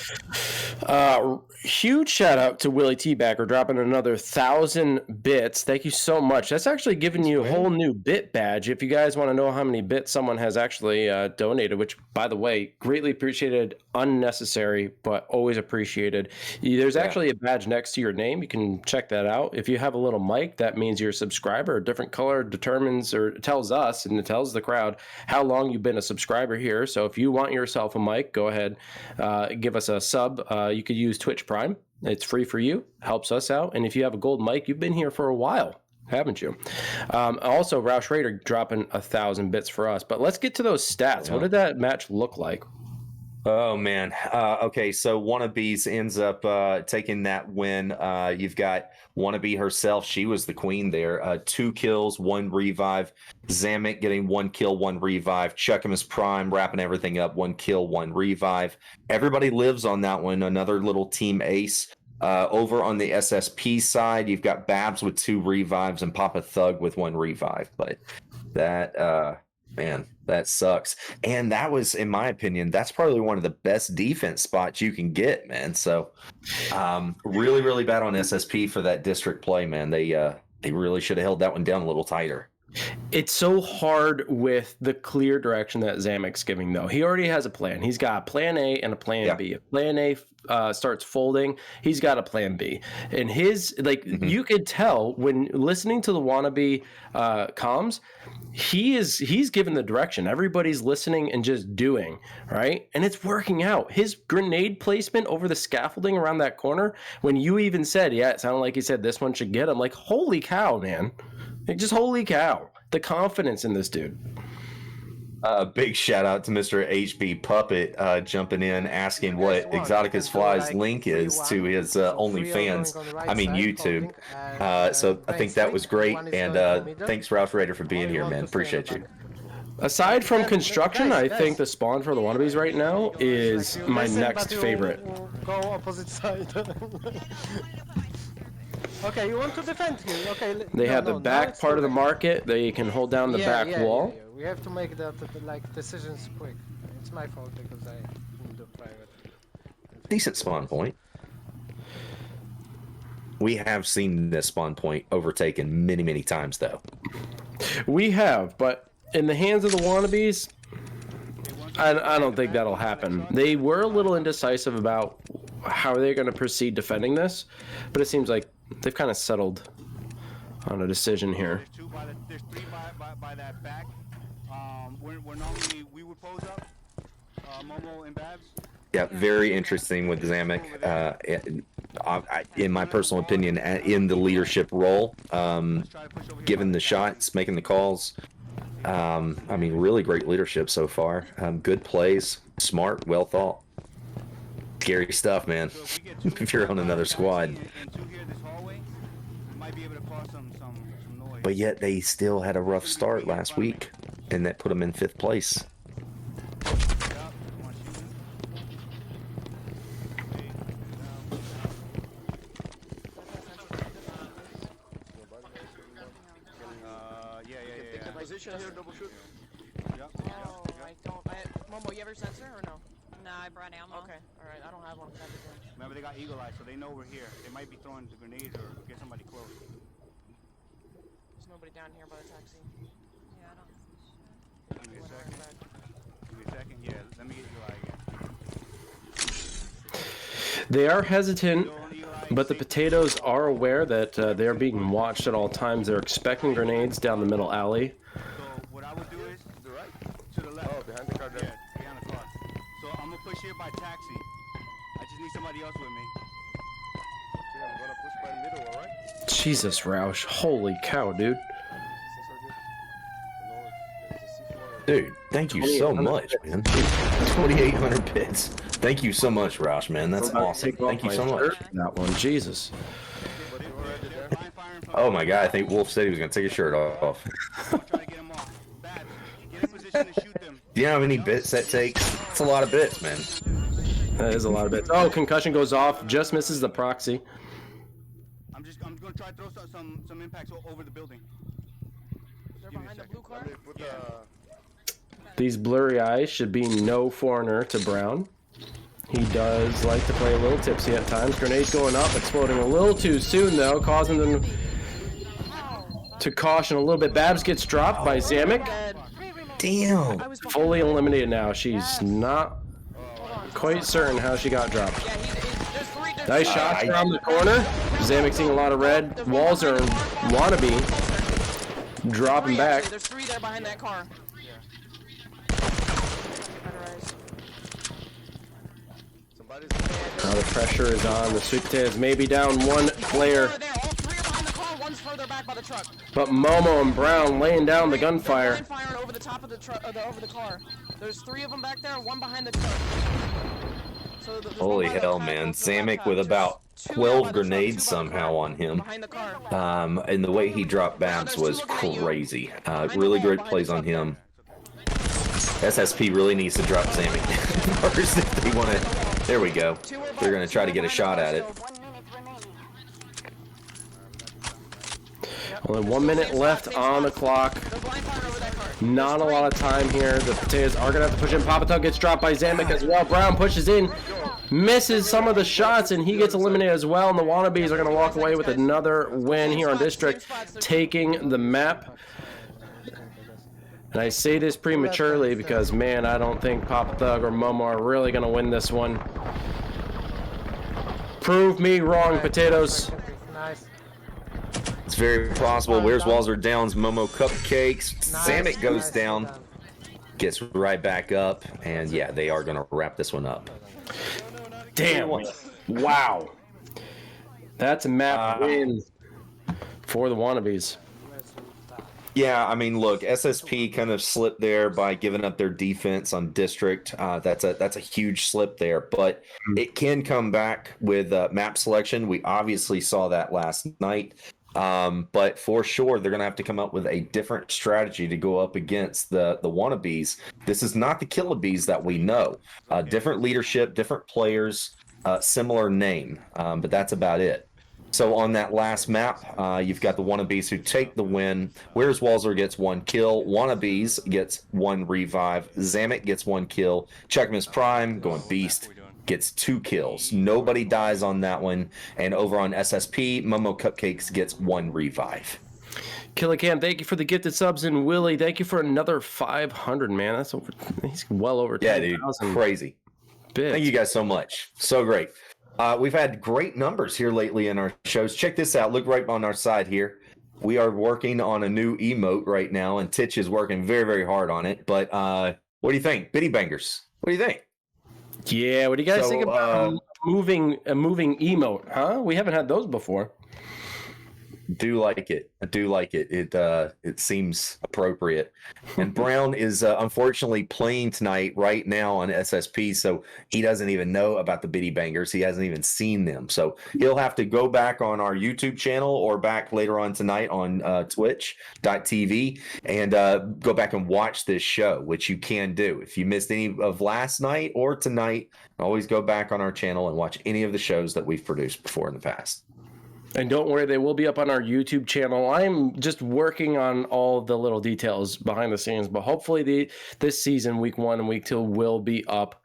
Huge shout out to Willie Teabagger dropping another 1,000 bits. Thank you so much. That's actually giving you a whole new bit badge. If you guys want to know how many bits someone has actually donated, which, by the way, greatly appreciated, unnecessary, but always appreciated. There's actually a badge next to your name. You can check that out. If you have a little mic, that means you're a subscriber. A different color determines or tells us and it tells the crowd how long you've been a subscriber here. So if you want yourself a mic, go ahead, give us a sub. You could use Twitch Prime. It's free for you, helps us out. And if you have a gold mic, you've been here for a while, haven't you? Also, Roush Raider dropping 1,000 bits for us. But let's get to those stats. What did that match look like? Oh man. Okay, so Wannabees ends up taking that win. You've got Wannabee herself. She was the queen there. 2 kills, 1 revive. Zamek getting 1 kill, 1 revive. Chuckamus Prime wrapping everything up. 1 kill, 1 revive. Everybody lives on that one. Another little team ace. Over on the SSP side, you've got Babs with 2 revives and Papa Thug with 1 revive. But that man, that sucks. And that was, in my opinion, that's probably one of the best defense spots you can get, man. So really, really bad on SSP for that district play, man. They really should have held that one down a little tighter. It's so hard with the clear direction that Zamek's giving, though. He already has a plan. He's got a plan A and a plan B. If plan A starts folding, he's got a plan B. And his, like, you could tell when listening to the Wannabe comms, he's given the direction. Everybody's listening and just doing, right? And it's working out. His grenade placement over the scaffolding around that corner, when you even said, yeah, it sounded like he said this one should get him, like, holy cow, man. Like, just holy cow. The confidence in this dude. Big shout out to Mr. HB Puppet jumping in, asking what Exoticus Fly's link is to his OnlyFans. I mean, YouTube. So I think that was great. And thanks, Roush Raider, for being here, man. Appreciate you. Aside from construction, I think the spawn for the Wannabees right now is my next favorite. Go opposite side. Okay, you want to defend here. Okay. They have the back part of the market. They can hold down the back wall. Yeah. We have to make that like decisions quick. It's my fault because I didn't do private. Decent spawn point. We have seen this spawn point overtaken many, many times, though. We have, but in the hands of the Wannabees, I don't think that'll happen. They were a little indecisive about how they're going to proceed defending this, but it seems like they've kind of settled on a decision here. There's 3 by that back. We're normally, we would pose up, Momo and Babs. Yeah, very interesting with Zamek. In my personal opinion, in the leadership role, giving the shots, making the calls. I mean, really great leadership so far. Good plays, smart, well thought. Scary stuff, man. If you're on another squad. But yet they still had a rough start last week, and that put them in 5th place. Momo, you have your sensor or no? No, I brought ammo. Okay, alright, I don't have one. Remember, they got eagle eyes, so they know we're here. They might be throwing the grenades or get somebody close. There's nobody down here by the taxi. Yeah, I don't. Give me a second. Give me a second. Yeah, let me get eagle eye again. They are hesitant, but the potatoes are aware that they're being watched at all times. They're expecting grenades down the middle alley. So what I would do is to the right, to the left. Oh, behind the car. Yeah, behind the car. So I'm gonna push here by taxi. I just need somebody else with me. Okay, I'm gonna push by middle, alright? Jesus, Roush. Holy cow, dude. Dude, thank you so much, man. 2,800 bits. Thank you so much, Roush, man. That's awesome. Thank you so much. That one, Jesus. Oh my god, I think Wolf said he was gonna take his shirt off. Do you know how many bits that takes? It's a lot of bits, man. That is a lot of bits. Oh, concussion goes off, just misses the proxy. I'm gonna try to throw some impacts over the building. They're behind the blue car? These blurry eyes should be no foreigner to Brown. He does like to play a little tipsy at times. Grenades going up, exploding a little too soon though, causing them to caution a little bit. Babs gets dropped by Zamek. Damn. Fully eliminated now. She's not quite certain how she got dropped. Nice shots around the corner. Zamek seeing a lot of red. Walls are Wannabe. Dropping back. There's 3 there behind that car. Now the pressure is on. The Sweet Potatoes may be down 1 player. All 3 are behind the car, one's further back by the truck. But Momo and Brown laying down the gunfire. Firing over the top of the truck, over the car. There's 3 of them back there and 1 behind the truck. So there's one Holy by the hell, truck, man. one to the left Zamek side, with just about 2 12 by the truck, 2 grenades by the somehow car, on him. behind the car. And the way he dropped Babs was crazy. Really great plays on him. SSP really needs to drop Zamek first if they want to. There we go. They're going to try to get a shot at it. Only 1 minute left on the clock. Not a lot of time here. The potatoes are going to have to push in. Papatug gets dropped by Zamek as well. Brown pushes in, misses some of the shots, and he gets eliminated as well. And the Wannabees are going to walk away with another win here on District, taking the map. And I say this prematurely because, man, I don't think Papatug or Momo are really going to win this one. Prove me wrong, potatoes. Nice. It's very possible. Where's Walzer Downs? Momo Cupcakes. Zamek goes Nice, down, well done. gets right back up, and yeah, they are going to wrap this one up. Damn. Wow. That's a map win for the Wannabes. Yeah, I mean, look, SSP kind of slipped there by giving up their defense on District. That's a huge slip there, but it can come back with map selection. We obviously saw that last night. But for sure, they're going to have to come up with a different strategy to go up against the Wannabees. This is not the Killabees that we know. Different leadership, different players, similar name, but that's about it. So on that last map, you've got the Wannabees who take the win. Where's Walzer gets 1 kill. Wannabees gets 1 revive. Zamek gets 1 kill. Checkmas Prime, going beast, gets 2 kills. Nobody dies on that one. And over on SSP, Momo Cupcakes gets 1 revive. Killicam, thank you for the gifted subs, and Willie, thank you for another 500, man. That's over. He's well over 10,000. Yeah, dude, crazy. Bits. Thank you guys so much. So great. We've had great numbers here lately in our shows. Check this out. Look right on our side here. We are working on a new emote right now, and Titch is working very, very hard on it. But what do you think? Biddy Bangers. What do you think? Yeah, what do you guys think about a moving emote, huh? We haven't had those before. Do like it. I do like it. It seems appropriate. And Brown is unfortunately playing tonight right now on SSP, so he doesn't even know about the Biddy Bangers. He hasn't even seen them. So he'll have to go back on our YouTube channel or back later on tonight on twitch.tv and go back and watch this show, which you can do. If you missed any of last night or tonight, always go back on our channel and watch any of the shows that we've produced before in the past. And don't worry, they will be up on our YouTube channel. I'm just working on all the little details behind the scenes, but hopefully this season, week 1 and week 2, will be up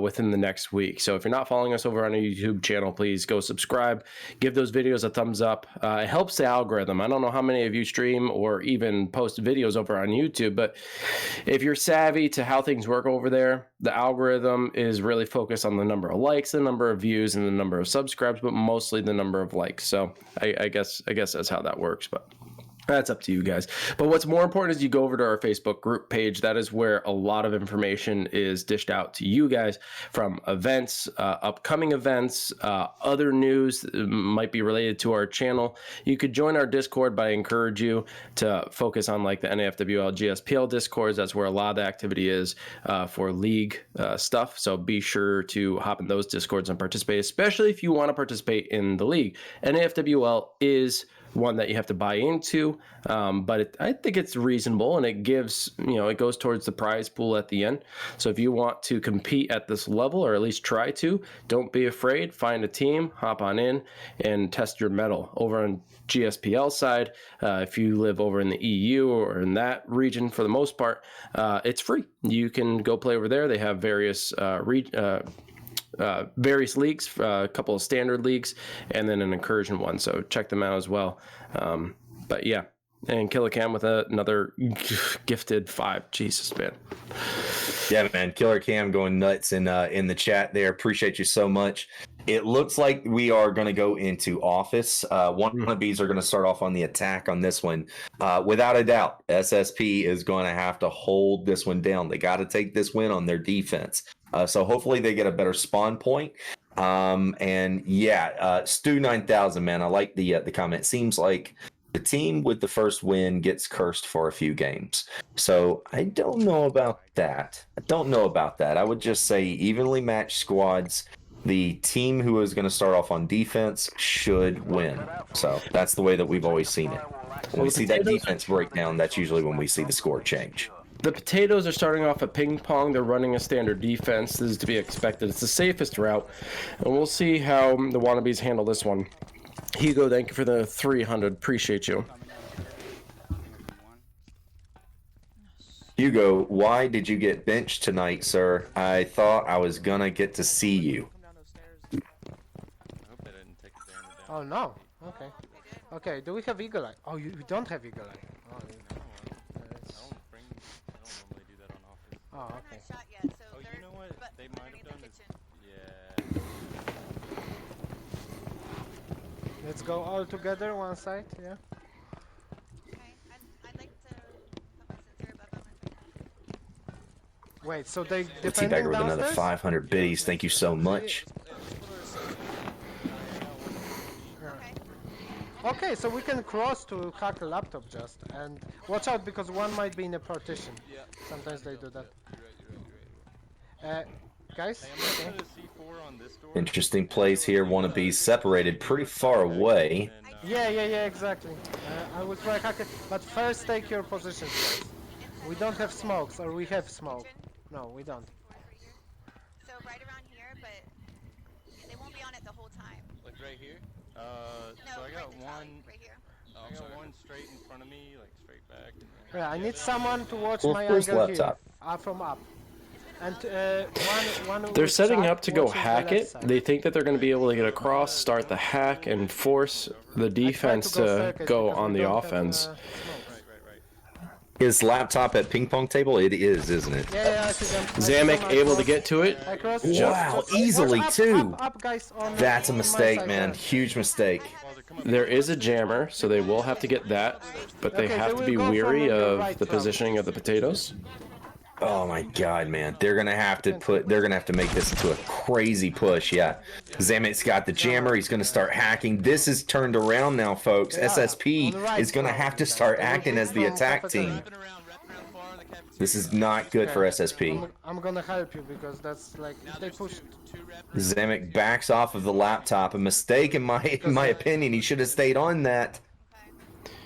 within the next week. So if you're not following us over on our YouTube channel, please go subscribe, give those videos a thumbs up. It helps the algorithm. I don't know how many of you stream or even post videos over on YouTube, but if you're savvy to how things work over there, the algorithm is really focused on the number of likes, the number of views, and the number of subscribes, but mostly the number of likes. So I guess that's how that works, but that's up to you guys. But what's more important is you go over to our Facebook group page. That is where a lot of information is dished out to you guys, from events, upcoming events, other news that might be related to our channel. You could join our Discord, but I encourage you to focus on like the NAFWL, GSPL Discords. That's where a lot of the activity is for league stuff. So be sure to hop in those Discords and participate, especially if you want to participate in the league. NAFWL is one that you have to buy into, but I think it's reasonable, and it gives, it goes towards the prize pool at the end. So if you want to compete at this level, or at least try to, don't be afraid, find a team, hop on in and test your mettle. Over on GSPL side, if you live over in the EU or in that region, for the most part, it's free. You can go play over there. They have various various leagues, a couple of standard leagues, and then an incursion one. So check them out as well. But yeah, and Killicam with another gifted 5. Jesus, man. Yeah, man. Killer Cam going nuts in the chat there. Appreciate you so much. It looks like we are going to go into office. Wannabees are going to start off on the attack on this one. Without a doubt, SSP is going to have to hold this one down. They got to take this win on their defense. So hopefully they get a better spawn point. And yeah, Stu 9000, man, I like the comment. Seems like the team with the first win gets cursed for a few games. So I don't know about that. I would just say evenly matched squads. The team who is going to start off on defense should win. So that's the way that we've always seen it. When we see that defense breakdown, that's usually when we see the score change. The Potatoes are starting off at ping pong. They're running a standard defense. This is to be expected. It's the safest route. And we'll see how the Wannabees handle this one. Hugo, thank you for the 300. Appreciate you. Hugo, why did you get benched tonight, sir? I thought I was going to get to see you. Oh no. Okay. Okay. Do we have eagle eye? Oh, you don't have eagle eye. Oh, I don't normally do that on offense. oh okay. Oh, you know what? They might have done this. Yeah. Let's go all together one side. Yeah. Wait. So they The defending teabagger with another downstairs? 500 biddies. Thank you so much. Okay, so we can cross to hack a laptop just, and watch out because one might be in a partition. Yeah. Sometimes they do that. You're right. Guys? Hey, I'm Okay. gonna put a C4 on this door. Interesting plays here. Wannabees separated pretty far away. Yeah, exactly. I will try hack it, but first take your positions, guys. We don't have smokes, or we have smoke. No, we don't. So right around here, but they won't be on it the whole time. Like right here? No, So I got right one. right here. I got one straight in front of me, like straight back. And Yeah, I need someone to watch Well, my where's angle laptop? here. From up. And one They're with setting shot up to go watching the hack left it. side. They think that they're going to be able to get across, start the hack, and force the defense to circuit go because on we the don't have, offense. smokes. Is laptop at ping pong table? It is, isn't it? Yeah, I see them. I see Zamek them. able to get to it. I cross. Wow, Just easily watch up, too. Up, guys, on That's a on my mistake, side man. there. Huge mistake. There is a jammer, so they will have to get that, but they Okay, have they to will be go weary from the of right the front. positioning of the Potatoes. Oh my god, man. They're gonna have to make this into a crazy push, yeah. Zamek's got the jammer, he's gonna start hacking. This is turned around now, folks. Yeah, SSP on the right is gonna front, have to guys. start They will acting push as the from attack cafeteria. team. This is not good for SSP. I'm gonna help you because that's like if they push. Zamek backs off of the laptop. A mistake in my opinion. He should have stayed on that.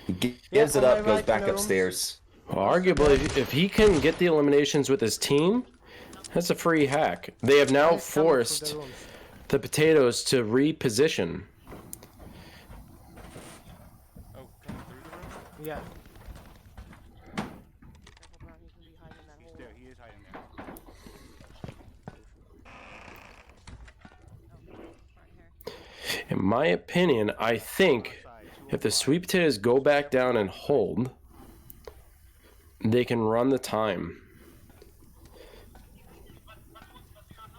He gives Yeah, it on up, my goes right back in the upstairs. Well, arguably, if he can get the eliminations with his team, that's a free hack. They have now Guys coming through the forced rooms. the Potatoes to reposition. Oh, coming through the room? Yeah. He is hiding there. In my opinion, I think if the Sweet Potatoes go back down and hold, they can run the time.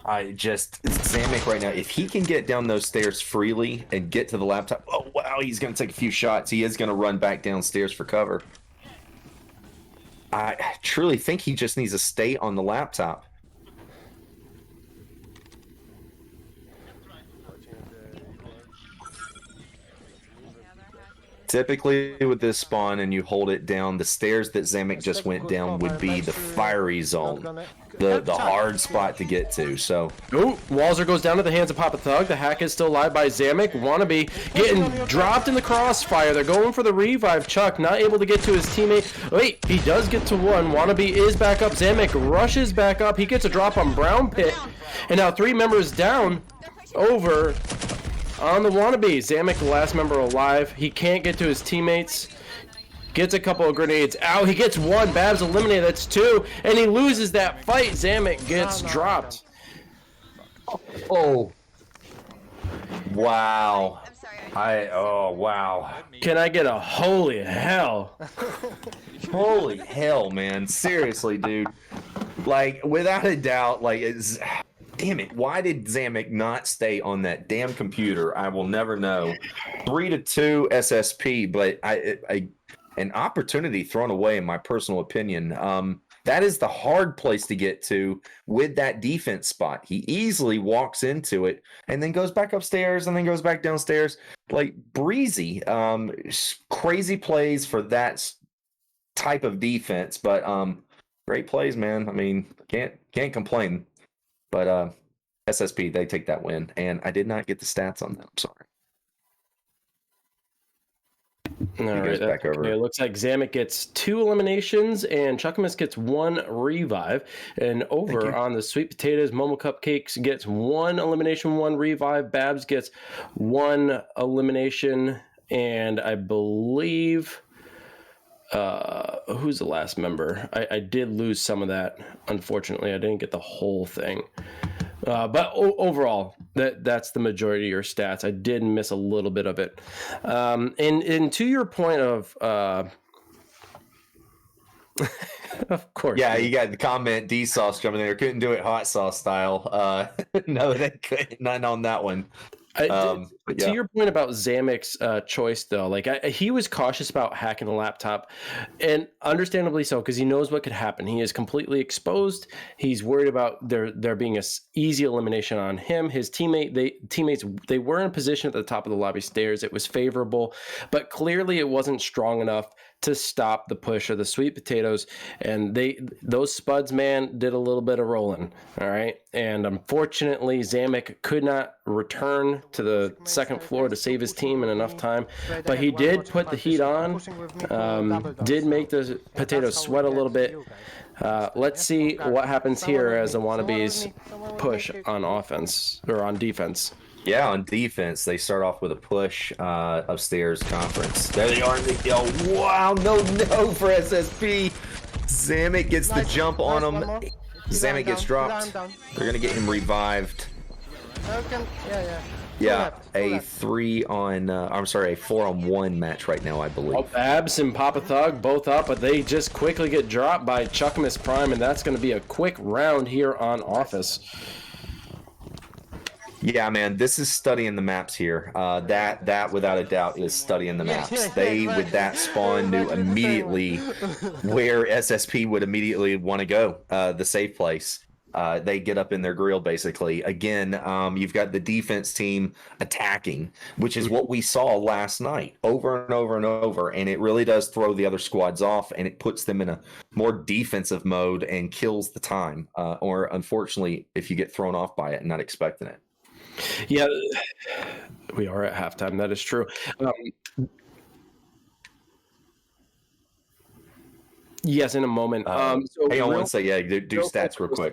Zamek right now, if he can get down those stairs freely and get to the laptop, oh wow, he's going to take a few shots. He is going to run back downstairs for cover. I truly think he just needs to stay on the laptop. Typically, with this spawn and you hold it down, the stairs that Zamek just went down would be the fiery zone, the hard spot to get to. So, Oh, Walzer goes down to the hands of Papa Thug. The hack is still live by Zamek. Wannabe getting dropped in the crossfire. They're going for the revive. Chuck not able to get to his teammate. Wait, he does get to one. Wannabe is back up. Zamek rushes back up. He gets a drop on Brown Pit. And now 3 members down over on the Wannabees. Zamek, the last member alive. He can't get to his teammates. Gets a couple of grenades out. He gets one. Babs eliminated. That's 2. And he loses that fight. Zamek gets dropped. oh, wow. Oh, wow. Can I get a holy hell? Holy hell, man. Seriously, dude. Like, without a doubt, like, it's... Damn it. Why did Zamek not stay on that damn computer? I will never know. 3-2 SSP, but an opportunity thrown away, in my personal opinion. That is the hard place to get to with that defense spot. He easily walks into it and then goes back upstairs and then goes back downstairs. Like breezy. Crazy plays for that type of defense, but great plays, man. I mean, can't complain. But SSP, they take that win, and I did not get the stats on them. I'm sorry. All right, back over. Okay, it looks like Zamek gets 2 eliminations and Chuckamus gets 1 revive. And over on the Sweet Potatoes, Momo Cupcakes gets 1 elimination, 1 revive. Babs gets 1 elimination, and I believe who's the last member? I did lose some of that. Unfortunately, I didn't get the whole thing. But overall, that's the majority of your stats. I did miss a little bit of it. And to your point of, of course. Yeah, you got the comment D sauce coming there. Couldn't do it hot sauce style. No, they couldn't. Not on that one. To your point about Zamek's choice, though, like he was cautious about hacking the laptop, and understandably so, because he knows what could happen. He is completely exposed. He's worried about there being a easy elimination on him. His teammates they were in position at the top of the lobby stairs. It was favorable, but clearly it wasn't strong enough to stop the push of the Sweet Potatoes, and those spuds, man, did a little bit of rolling. All right, and unfortunately Zamek could not return to the second floor to save his team in enough time, but he did put the heat on, did make the Potatoes sweat a little bit. Let's see what happens here as the Wannabees push on offense or on defense. Yeah, on defense, they start off with a push upstairs conference. There they are. Wow, no for SSP. Zamek gets the jump on him. Zamek gets dropped. They're going to get him revived. Yeah, a 4-on-1 match right now, I believe. Babs and Papa Thug both up, but they just quickly get dropped by Chuckamus Prime, and that's going to be a quick round here on Office. Yeah, man, this is studying the maps here. That without a doubt is studying the maps. They, with that spawn, knew immediately where SSP would immediately want to go, the safe place. They get up in their grill, basically. Again, you've got the defense team attacking, which is what we saw last night over and over and over, and it really does throw the other squads off, and it puts them in a more defensive mode and kills the time, or unfortunately, if you get thrown off by it and not expecting it. Yeah, we are at halftime. That is true. Yes, in a moment. So hang on one second. Yeah, do stats real quick.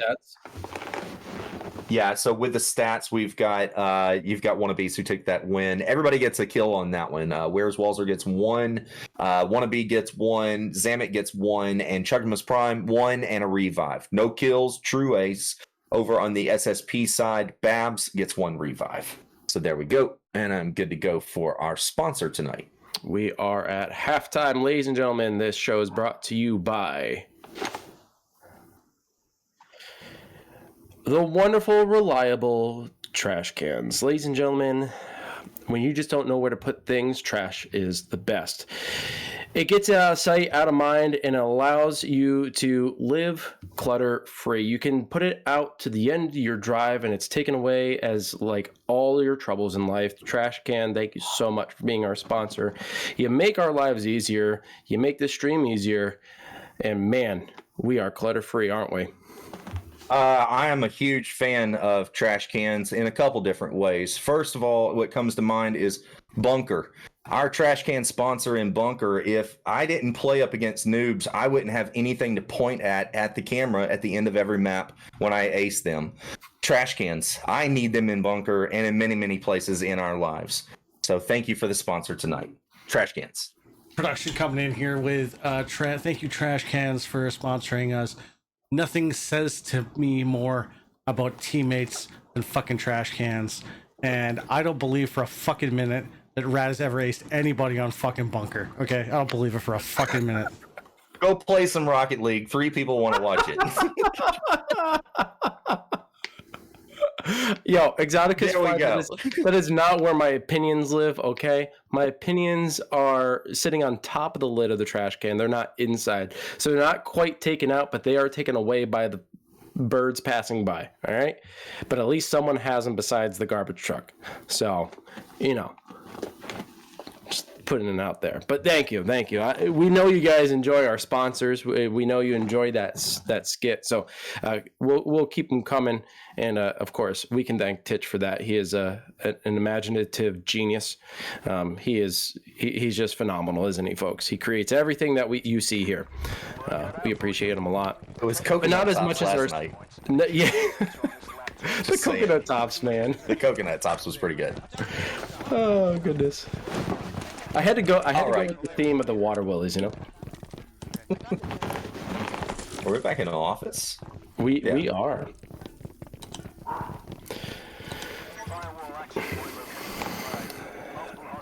Yeah, so with the stats, we've got you've got Wannabees who took that win. Everybody gets a kill on that one. Where's Walzer gets 1, Wannabe gets 1, Zamek gets 1, and Chuckamus Prime 1 and a revive. No kills, true ace. Over on the SSP side, Babs gets 1 revive. So there we go. And I'm good to go for our sponsor tonight. We are at halftime, ladies and gentlemen. This show is brought to you by the wonderful, reliable trash cans. Ladies and gentlemen, when you just don't know where to put things, trash is the best. It gets it out of sight, out of mind, and it allows you to live clutter-free. You can put it out to the end of your drive, and it's taken away as like all your troubles in life. Trash Can, thank you so much for being our sponsor. You make our lives easier. You make this stream easier. And man, we are clutter-free, aren't we? I am a huge fan of trash cans in a couple different ways. First of all, what comes to mind is Bunker. Our trash can sponsor in Bunker, if I didn't play up against noobs, I wouldn't have anything to point at the camera at the end of every map when I ace them. Trash cans, I need them in Bunker and in many, many places in our lives. So thank you for the sponsor tonight. Trash cans. Production coming in here with thank you, Trash Cans, for sponsoring us. Nothing says to me more about teammates than fucking trash cans. And I don't believe for a fucking minute that Rad has ever aced anybody on fucking Bunker. Okay? I don't believe it for a fucking minute. Go play some Rocket League. 3 people want to watch it. Yo, Exotica's There we fine. go. That is not where my opinions live, okay? My opinions are sitting on top of the lid of the trash can. They're not inside. So they're not quite taken out, but they are taken away by the birds passing by, all right? But at least someone has them besides the garbage truck. So, you know, just putting it out there. But thank you. We know you guys enjoy our sponsors. We know you enjoy that skit. So we'll keep them coming. And of course, we can thank Titch for that. He is an imaginative genius. He's just phenomenal, isn't he, folks? He creates everything that you see here. We appreciate him a lot. It was coconut not as tops much as last night. Yeah. The saying. coconut tops, man. The coconut tops was pretty good. Oh goodness. I had to go right. with the theme of the water willies, you know. We're back in the office. We are.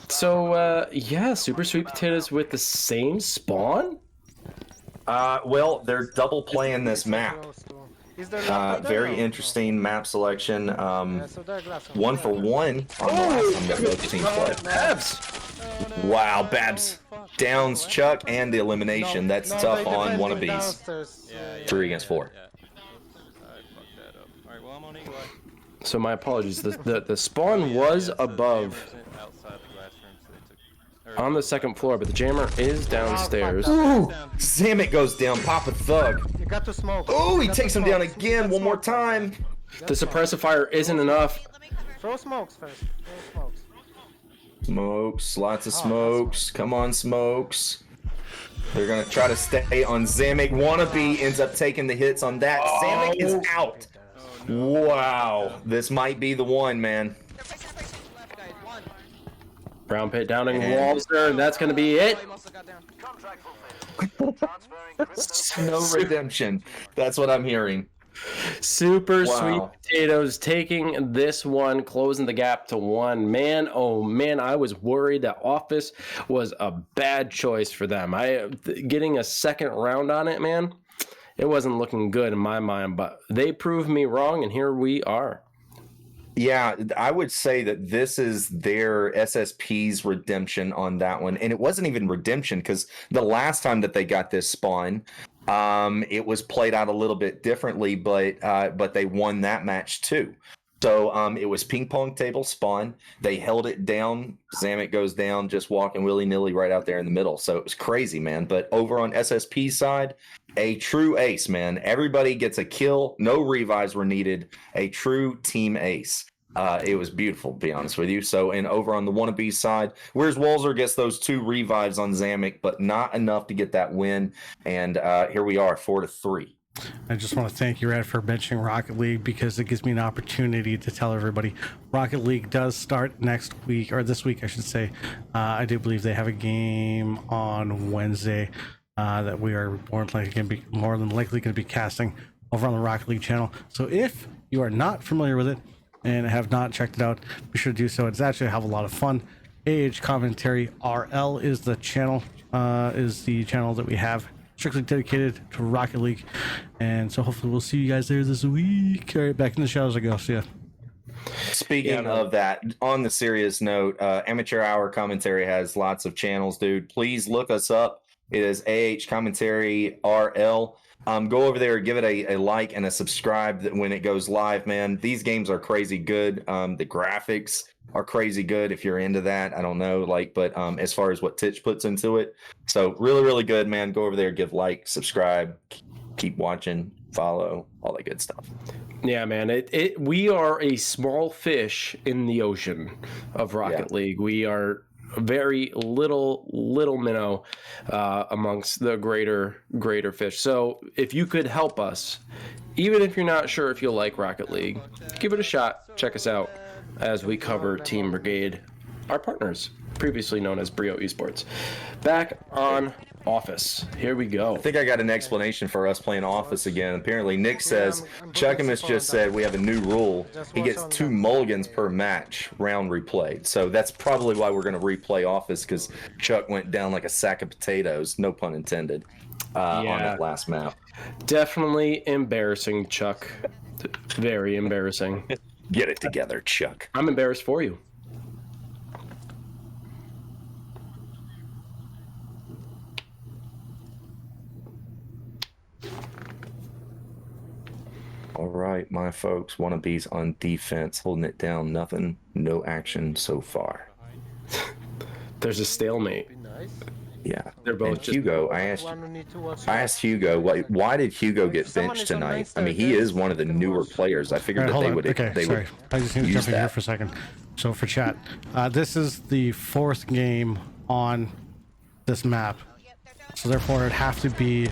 So yeah, super sweet potatoes with the same spawn. Well, they're double playing this map. Is there left Very there? interesting map selection. Yeah, so they're glass. 1 for 1 on the last time that both teams played. Babs. Wow, Babs downs Chuck and the elimination. That's tough on Wannabees. 3 against 4. Yeah. Oops, I fucked that up. Alright, well, I'm on Eagle Eye. So my apologies. The spawn was Yeah, so the above jammers in outside the glass room, so they took, on the second floor, but the jammer is downstairs. Ooh, Zamet goes down. Papa Thug. You got to smoke. Oh, he You got to takes him smoke. down again one more time. The suppressor fire isn't enough. Throw smokes first. Throw smokes. Smokes, lots of smokes. Come on, smokes. They're gonna try to stay on Zamet. Wannabe ends up taking the hits on that. Zamet is out. Wow, this might be the one, man. Brown pit downing And- Walter, and that's gonna be it. Oh, he must have got down. No redemption. That's what I'm hearing. Super Wow. sweet potatoes taking this one, closing the gap to 1. Man, oh man, I was worried that Office was a bad choice for them. Getting a second round on it, man, it wasn't looking good in my mind, but they proved me wrong, and here we are. Yeah, I would say that this is their SSP's redemption on that one. And it wasn't even redemption because the last time that they got this spawn, it was played out a little bit differently, but they won that match too. So it was ping pong table spawn. They held it down. Zamet goes down, just walking willy-nilly right out there in the middle. So it was crazy, man. But over on SSP side, a true ace, man. Everybody gets a kill. No revives were needed. A true team ace. It was beautiful, to be honest with you. So, and over on the Wannabees side, whereas Walzer gets those 2 revives on Zamet, but not enough to get that win. And here we are, 4-3. I just want to thank you, Red, for mentioning Rocket League because it gives me an opportunity to tell everybody Rocket League does start next week, or this week, I should say. I do believe they have a game on Wednesday that we are more than likely going to be casting over on the Rocket League channel. So if you are not familiar with it and have not checked it out, be sure to do so. It's actually a hell of a lot of fun. Commentary RL is the channel that we have, strictly dedicated to Rocket League. And so hopefully we'll see you guys there this week. All right, back in the shadows I go. See ya. Speaking of that, on the serious note, Amateur Hour Commentary has lots of channels, dude. Please look us up. It is Commentary RL. Go over there, give it a like and a subscribe when it goes live, man. These games are crazy good. The graphics are crazy good if you're into that. I don't know, but as far as what Titch puts into it. So really, really good, man. Go over there, give like, subscribe, keep watching, follow, all that good stuff. Yeah, man. We are a small fish in the ocean of Rocket League. We are very little minnow amongst the greater fish. So if you could help us, even if you're not sure if you'll like Rocket League, give it a shot. Check us out as we cover Team Brigade, our partners, previously known as Brio Esports. Back on Office. Here we go. I think I got an explanation for us playing Office again. Apparently, Nick says, Chuckamus just said we have a new rule. He gets 2 mulligans per match, round replayed. So that's probably why we're going to replay Office, because Chuck went down like a sack of potatoes, no pun intended, on that last map. Definitely embarrassing, Chuck. Very embarrassing. Get it together, Chuck. I'm embarrassed for you. All right, my folks. Wannabees on defense, holding it down. Nothing. No action so far. There's a stalemate. Be nice. Yeah. They're both And just Hugo, One who need to watch I out. asked Hugo, why did Hugo get Someone benched is on tonight? nice I mean, he there, is one of the you can newer watch. players. I figured All right, that hold they on. would. Okay, They sorry. would I just need to use jump in here that. for a second. So for chat, this is the 4th game on this map. So therefore, it'd have to be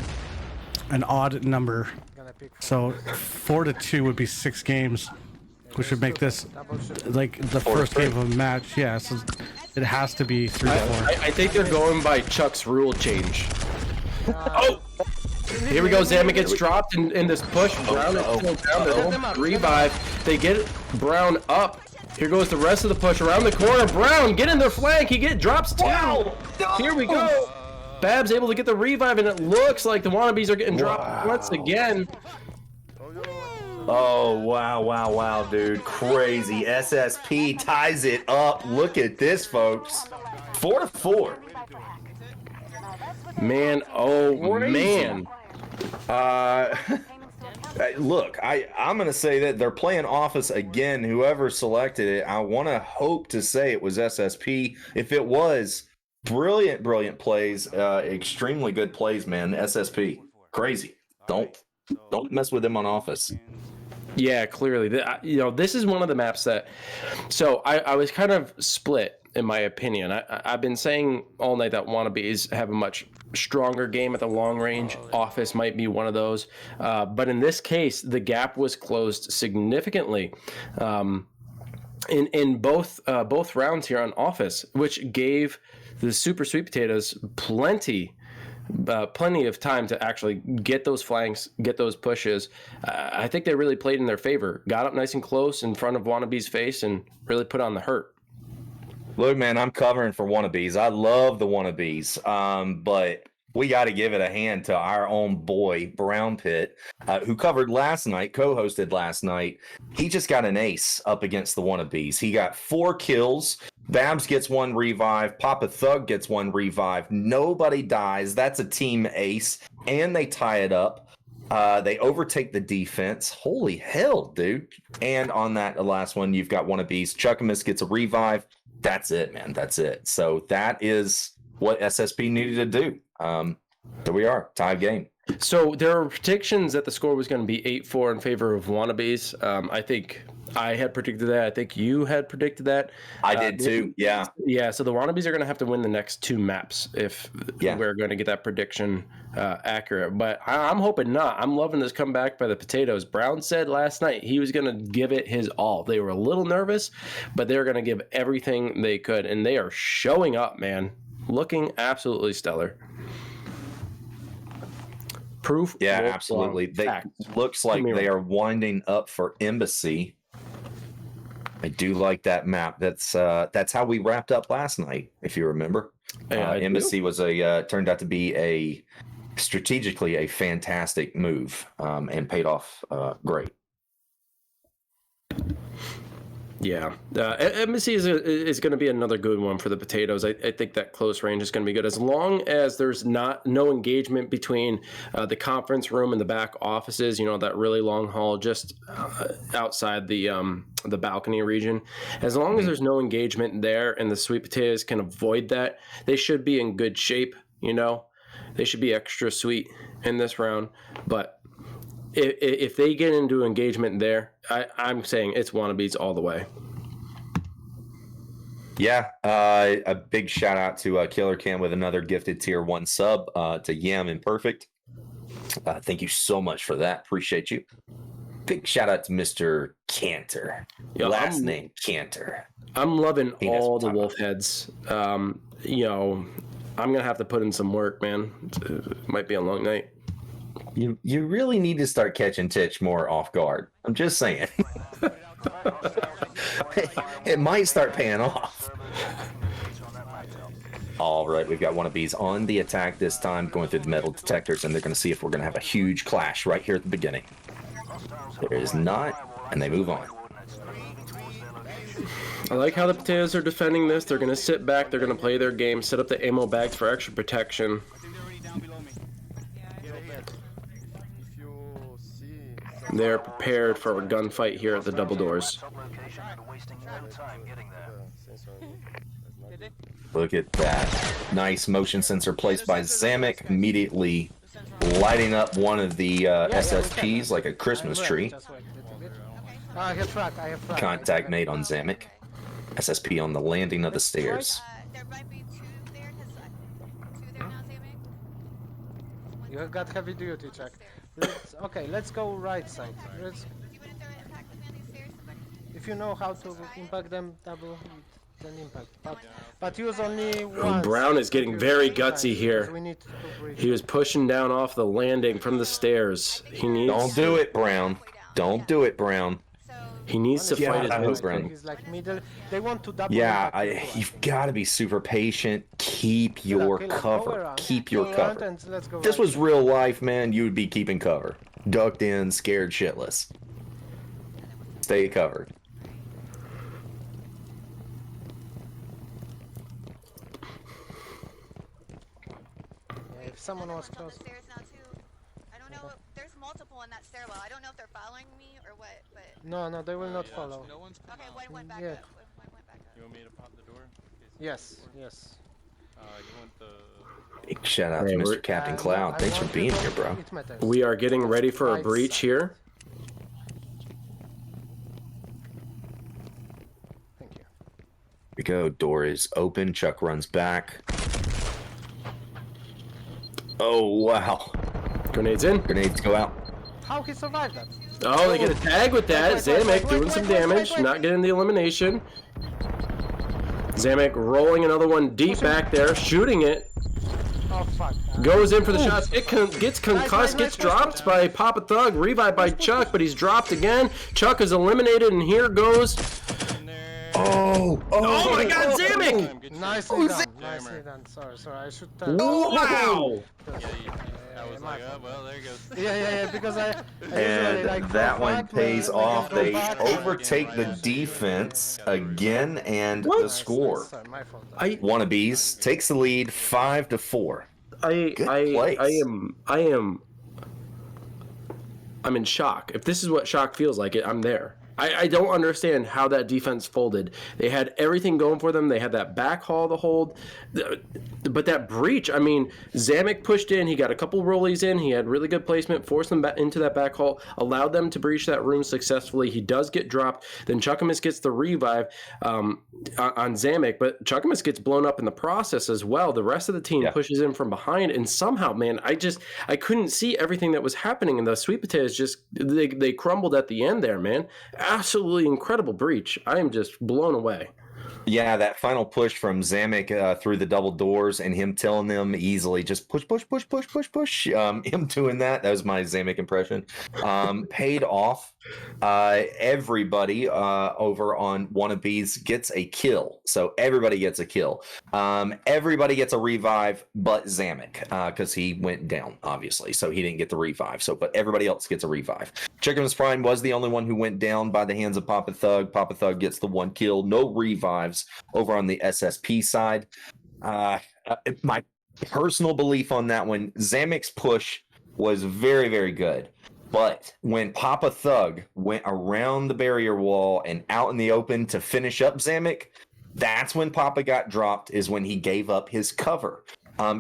an odd number. Gonna pick So 4 to 2 would be 6 games, which would make this like the first game of a match. Yeah, so it has to be 3 to 4. I think they're going by Chuck's rule change. Oh! Here we go. Zama gets dropped in this push. Brown is still down. They're going to revive. They get Brown up. Here goes the rest of the push around the corner. Brown, get in their flank. He drops 2. Here we go. Bab's able to get the revive, and it looks like the Wannabees are getting dropped once again. Oh, wow, dude. Crazy. SSP ties it up. Look at this, folks. 4 to 4. Man, oh man. Look, I'm going to say that they're playing Office again. Whoever selected it, I want to hope to say it was SSP. If it was, brilliant plays. Extremely good plays, man. SSP. Crazy. Don't mess with them on Office. Yeah, clearly. This is one of the maps that... So I was kind of split, in my opinion. I've been saying all night that Wannabees have a much stronger game at the long range. Office might be one of those. But in this case, the gap was closed significantly in both rounds here on Office, which gave the Super Sweet Potatoes plenty of time to actually get those flanks, get those pushes. I think they really played in their favor. Got up nice and close in front of Wannabees' face and really put on the hurt. Look, man, I'm covering for Wannabees. I love the Wannabees, but we got to give it a hand to our own boy, Brown Pit, who covered last night, co-hosted last night. He just got an ace up against the Wannabees. He got 4 kills. Babs gets 1 revive. Papa Thug gets 1 revive. Nobody dies. That's a team ace. And they tie it up. They overtake the defense. Holy hell, dude. And on that last one, you've got Wannabees. Chuckamus gets a revive. That's it, man. That's it. So that is what SSP needed to do. There we are. Tie game. So there are predictions that the score was going to be 8-4 in favor of Wannabees. I think I had predicted that. I think you had predicted that. I did too. Yeah. Yeah. So the Wannabees are going to have to win the next 2 maps if we're going to get that prediction accurate. But I'm hoping not. I'm loving this comeback by the Potatoes. Brown said last night he was going to give it his all. They were a little nervous, but they're going to give everything they could. And they are showing up, man. Looking absolutely stellar. Proof. Yeah, absolutely. They looks like they are winding up for Embassy. I do like that map. That's how we wrapped up last night, if you remember. Embassy was turned out to be strategically a fantastic move, and paid off great. Yeah, Embassy is going to be another good one for the Potatoes. I think that close range is going to be good as long as there's no engagement between the conference room and the back offices. You know, that really long hall just outside the balcony region. As long as there's no engagement there and the Sweet Potatoes can avoid that, they should be in good shape. You know, they should be extra sweet in this round, but. If they get into engagement there, I'm saying it's Wannabees all the way. Yeah, a big shout out to Killer Cam with another gifted tier 1 sub to Yam Imperfect. Thank you so much for that. Appreciate you. Big shout out to Mr. Cantor. Last name Cantor. I'm loving all the wolf heads. You know, I'm gonna have to put in some work, man. It might be a long night. You really need to start catching Titch more off guard. I'm just saying. It might start paying off. All right, we've got Wannabees on the attack this time, going through the metal detectors, and they're going to see if we're going to have a huge clash right here at the beginning. There is not, and they move on. I like how the potatoes are defending this. They're going to sit back. They're going to play their game, set up the ammo bags for extra protection. I think they're already down below me. If you see They're prepared for a gunfight here at the double doors. Look at that. Nice motion sensor placed by Zamek, immediately lighting up one of the SSPs like a Christmas tree. Just wait a little bit. I have frag. Contact made on Zamek. SSP on the landing of the stairs. There might be two there, because two there now, Zamek. You have got heavy duty check. Let's go right side. Do you want to throw an impact on these stairs? If you know how to impact them, double hit, then impact. But use only one. Brown is getting very gutsy here. We need to breach. He was pushing down off the landing from the stairs. He needs. Don't do it, Brown. Don't do it, Brown. He needs to fight his way. Brown. He's like middle. They want to double. Yeah, impact you've got to be super patient. Keep your cover. Keep your cover. This was real life, man. You would be keeping cover. Ducked in, scared shitless. Stay covered. If someone was close. Stairs now too. I don't know. There's multiple in that stairwell. I don't know if they're following me or what, but. No, they will not follow. no one's come Okay, out. one went back Yeah. up. One went back up. You want me to pop the door? Yes. You want the... Big shout out to Hey, Mr. we're- Captain Cloud. Thanks for being here, bro. It matters. We are getting ready for a Right breach side. here. Thank you. Here we go. Door is open. Chuck runs back. Oh, wow. Grenades in. Grenades go out. How he survived that? Oh, they get a tag with that. Wait, Zamek doing some damage, not getting the elimination. Zamek rolling another one deep back there, shooting it. Oh fuck. Goes in for the shots. It gets concussed, gets dropped by Papa Thug, revived by Chuck, but he's dropped again. Chuck is eliminated, and here goes. Oh my God, Zamek! Nicely done. Nicely done. Sorry. I should tell. Wow! I was like, oh, well, there goes. Yeah. Because I usually And like that fall one back, pays we can off. go They back. overtake the defense again, and the score. Sorry, my fault. Wannabees takes the lead 5-4. I'm in shock. If this is what shock feels like, I'm there. I don't understand how that defense folded. They had everything going for them. They had that back haul to hold. But that breach, I mean, Zamek pushed in. He got a couple rollies in. He had really good placement, forced them back into that back haul, allowed them to breach that room successfully. He does get dropped. Then Chuckamus gets the revive on Zamek, but Chuckamus gets blown up in the process as well. The rest of the team pushes in from behind, and somehow, man, I couldn't see everything that was happening, and the sweet potatoes just, they crumbled at the end there, man. Absolutely incredible breach. I am just blown away. Yeah, that final push from Zamek through the double doors and him telling them easily just push. Him doing that was my Zamek impression. Paid off. Everybody over on Wannabees gets a kill. So everybody gets a kill. Everybody gets a revive but Zamek because he went down, obviously. So he didn't get the revive. But everybody else gets a revive. Chicken's Prime was the only one who went down by the hands of Papa Thug. Papa Thug gets the one kill. No revives over on the SSP side. My personal belief on that one, Zamek's push was very, very good. But when Papa Thug went around the barrier wall and out in the open to finish up Zamek, that's when Papa got dropped, is when he gave up his cover.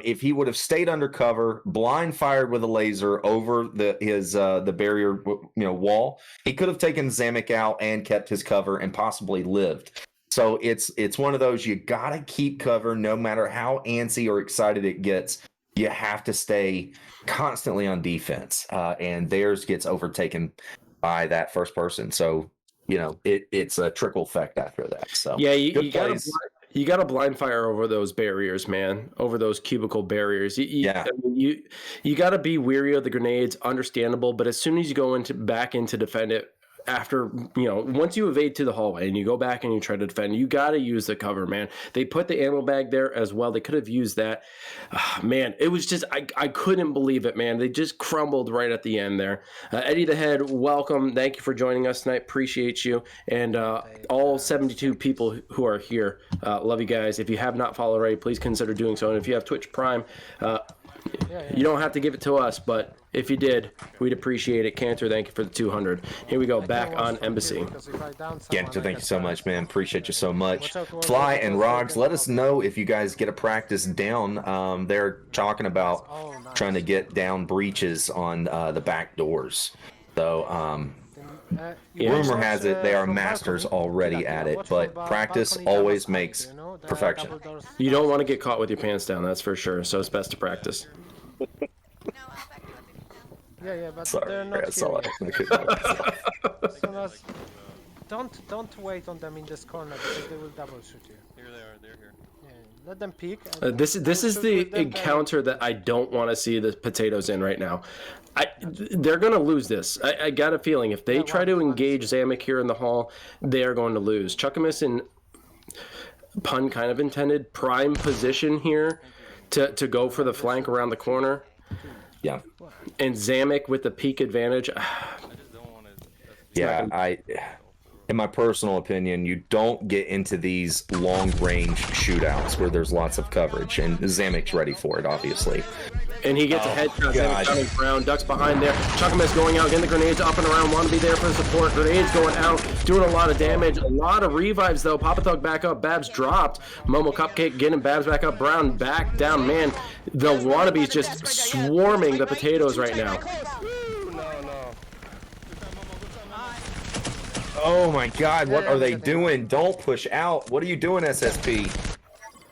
If he would have stayed under cover, blind fired with a laser over the barrier wall, he could have taken Zamek out and kept his cover and possibly lived. So it's one of those, you gotta keep cover no matter how antsy or excited it gets. You have to stay constantly on defense, and theirs gets overtaken by that first person. So it's a trickle effect after that. So yeah, you got to blind fire over those barriers, man. Over those cubicle barriers. You got to be weary of the grenades. Understandable, but as soon as you go back in to defend it, after, once you evade to the hallway and you go back and you try to defend, you got to use the cover, man. They put the ammo bag there as well. They could have used that. Man, it was just, I couldn't believe it, man. They just crumbled right at the end there. Eddie the Head, welcome. Thank you for joining us tonight. Appreciate you. And all 72 people who are here, love you guys. If you have not followed already, please consider doing so. And if you have Twitch Prime, you don't have to give it to us, but if you did, we'd appreciate it. Cantor, thank you for the 200. Here we go, back on Embassy. Cantor, thank you so much, man. Appreciate you so much. Fly and Rogs, let us know if you guys get a practice down. They're talking about trying to get down breaches on the back doors. So, rumor has it they are masters already at it, but practice always makes perfection. You don't want to get caught with your pants down, that's for sure. So it's best to practice. Yeah, but Sorry, they're not I saw it. Don't wait on them in this corner because they will double shoot you. Here they are. They're here. Yeah, let them peek. This is the encounter that I don't want to see the potatoes in right now. They're going to lose this. I got a feeling if they try to engage Zamek here in the hall, they are going to lose. Chuckamus in, pun kind of intended, prime position here to go for the flank around the corner. Yeah. And Zamek with the peak advantage. Yeah, in my personal opinion, you don't get into these long-range shootouts where there's lots of coverage, and Zamek's ready for it, obviously. And he gets a headshot. Zamek coming around, ducks behind there. Chuckamus going out, getting the grenades up and around. Wannabe there for support. Grenades going out, doing a lot of damage. A lot of revives, though. Papa Thug back up. Babs dropped. Momo Cupcake getting Babs back up. Brown back down. Man, the Wannabees just swarming the potatoes right now. Oh my God, what are they doing? Don't push out. What are you doing, SSP?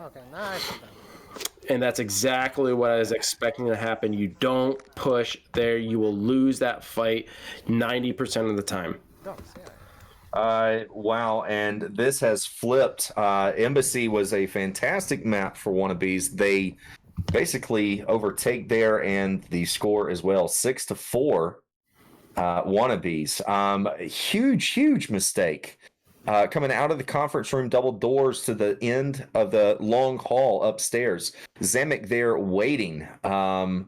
Okay, nice. And that's exactly what I was expecting to happen. You don't push there. You will lose that fight 90% of the time. Wow, and this has flipped. Embassy was a fantastic map for Wannabees. They basically overtake there, and the score as well, 6-4. Wannabees. Huge mistake. Coming out of the conference room, double doors to the end of the long hall upstairs. Zamek there waiting. Wow,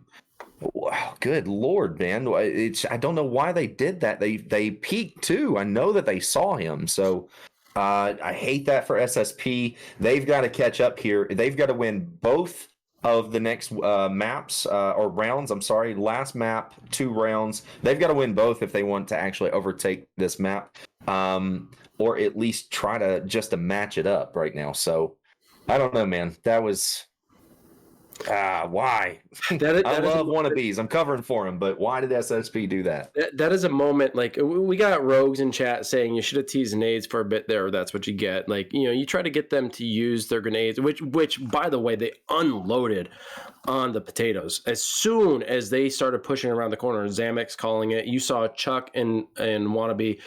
good Lord, man. I don't know why they did that. They peeked too. I know that they saw him. So I hate that for SSP. They've got to catch up here. They've got to win both of the next maps or rounds. I'm sorry, last map, 2 rounds. They've got to win both if they want to actually overtake this map, or at least try to match it up right now. So I don't know, man. That was why? I love Wannabees. I'm covering for him, but why did SSP do that? That is a moment, like, we got rogues in chat saying you should have teased nades for a bit there. That's what you get. Like, you try to get them to use their grenades, which by the way, they unloaded on the potatoes as soon as they started pushing around the corner. Zamek's calling it. You saw Chuck and Wannabe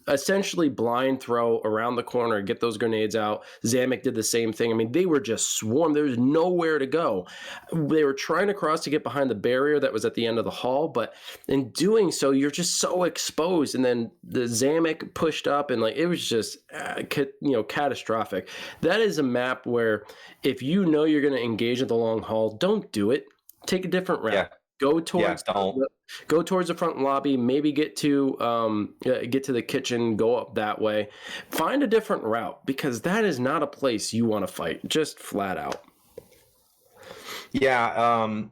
essentially blind throw around the corner, get those grenades out. Zamek did the same thing. I mean, they were just swarmed. There was nowhere to go. They were trying to cross to get behind the barrier that was at the end of the hall, but in doing so, you're just so exposed. And then the Zamek pushed up, and like it was just catastrophic. That is a map where if you know you're going to engage at the long haul, don't do it. Take a different route. Yeah. Go towards the front lobby. Maybe get to the kitchen. Go up that way. Find a different route, because that is not a place you want to fight. Just flat out. Yeah.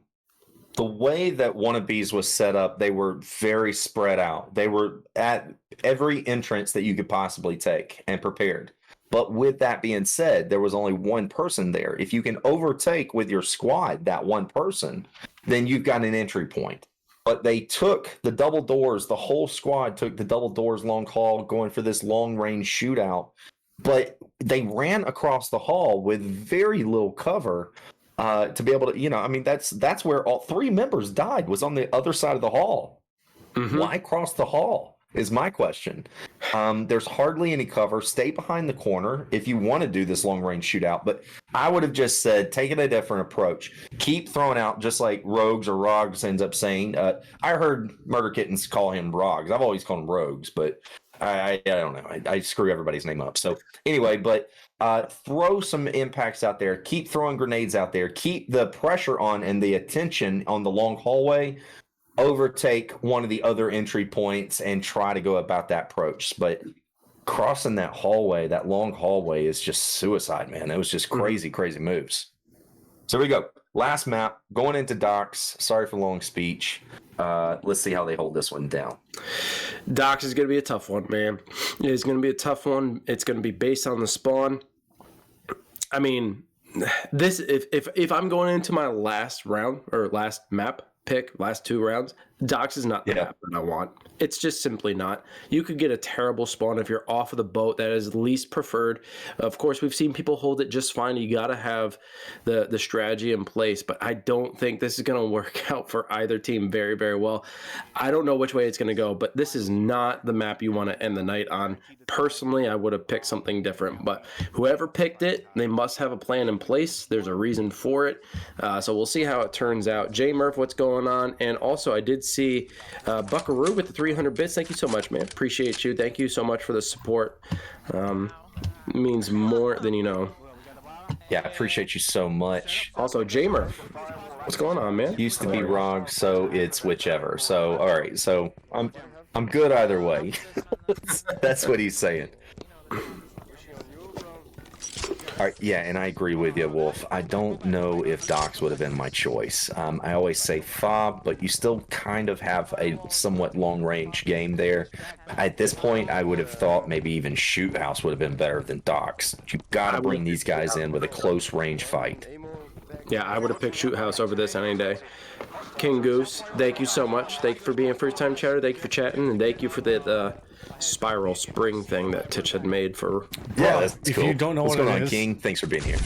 The way that Wannabees was set up, they were very spread out. They were at every entrance that you could possibly take and prepared. But with that being said, there was only one person there. If you can overtake with your squad that one person, then you've got an entry point. But they took the double doors. The whole squad took the double doors long hall, going for this long range shootout. But they ran across the hall with very little cover to be able to, that's where all 3 members died, was on the other side of the hall. Mm-hmm. Why cross the hall is my question. There's hardly any cover. Stay behind the corner if you want to do this long range shootout. But I would have just said, taking a different approach. Keep throwing out, just like Rogues or Rogs ends up saying. I heard Murder Kittens call him Rogs. I've always called him Rogues, but I don't know. I screw everybody's name up. So anyway, but throw some impacts out there. Keep throwing grenades out there. Keep the pressure on and the attention on the long hallway. Overtake one of the other entry points and try to go about that approach. But crossing that hallway, that long hallway, is just suicide, man. It was just crazy, crazy moves. So here we go. Last map, going into docks. Sorry for long speech. Let's see how they hold this one down. Docks is going to be a tough one, man. It's going to be a tough one. It's going to be based on the spawn. I mean, this if I'm going into my last round or last map pick, last 2 rounds, docks is not the map that I want. It's just simply not. You could get a terrible spawn if you're off of the boat. That is least preferred. Of course, we've seen people hold it just fine. You got to have the strategy in place, but I don't think this is going to work out for either team very, very well. I don't know which way it's going to go, but this is not the map you want to end the night on. Personally, I would have picked something different, but whoever picked it, they must have a plan in place. There's a reason for it. So we'll see how it turns out. J Murph, what's going on? And also, I did see Buckaroo with the 300 bits. Thank you so much, man. Appreciate you. Thank you so much for the support. It means more than you know. Yeah, I appreciate you so much. Also, J Murph, what's going on, man? Used to be Rog, so it's whichever. So all right, so I'm good either way. That's what he's saying. All right, yeah, and I agree with you, Wolf. I don't know if Docs would have been my choice. I always say Fob, but you still kind of have a somewhat long-range game there. At this point, I would have thought maybe even Shoot House would have been better than Docs. You got to bring these guys in with a close-range fight. Yeah, I would have picked Shoot House over this any day. King Goose, thank you so much. Thank you for being a first-time chatter. Thank you for chatting, and thank you for the spiral spring thing that Titch had made for. Yeah, that's if cool. you don't know What's what going it on, is, King? Thanks for being here.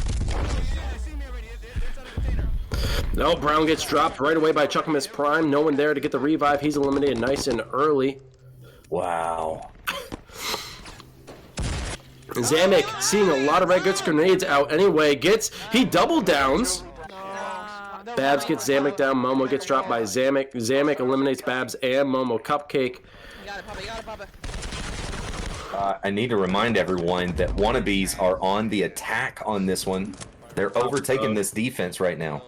No, Brown gets dropped right away by Chuckamus Prime. No one there to get the revive. He's eliminated nice and early. Wow. Zamek seeing a lot of red goods grenades out anyway. He double downs. Babs gets Zamek down. Momo gets dropped by Zamek. Zamek eliminates Babs and Momo. Cupcake. You got it, Papa. I need to remind everyone that Wannabees are on the attack on this one. They're overtaking this defense right now.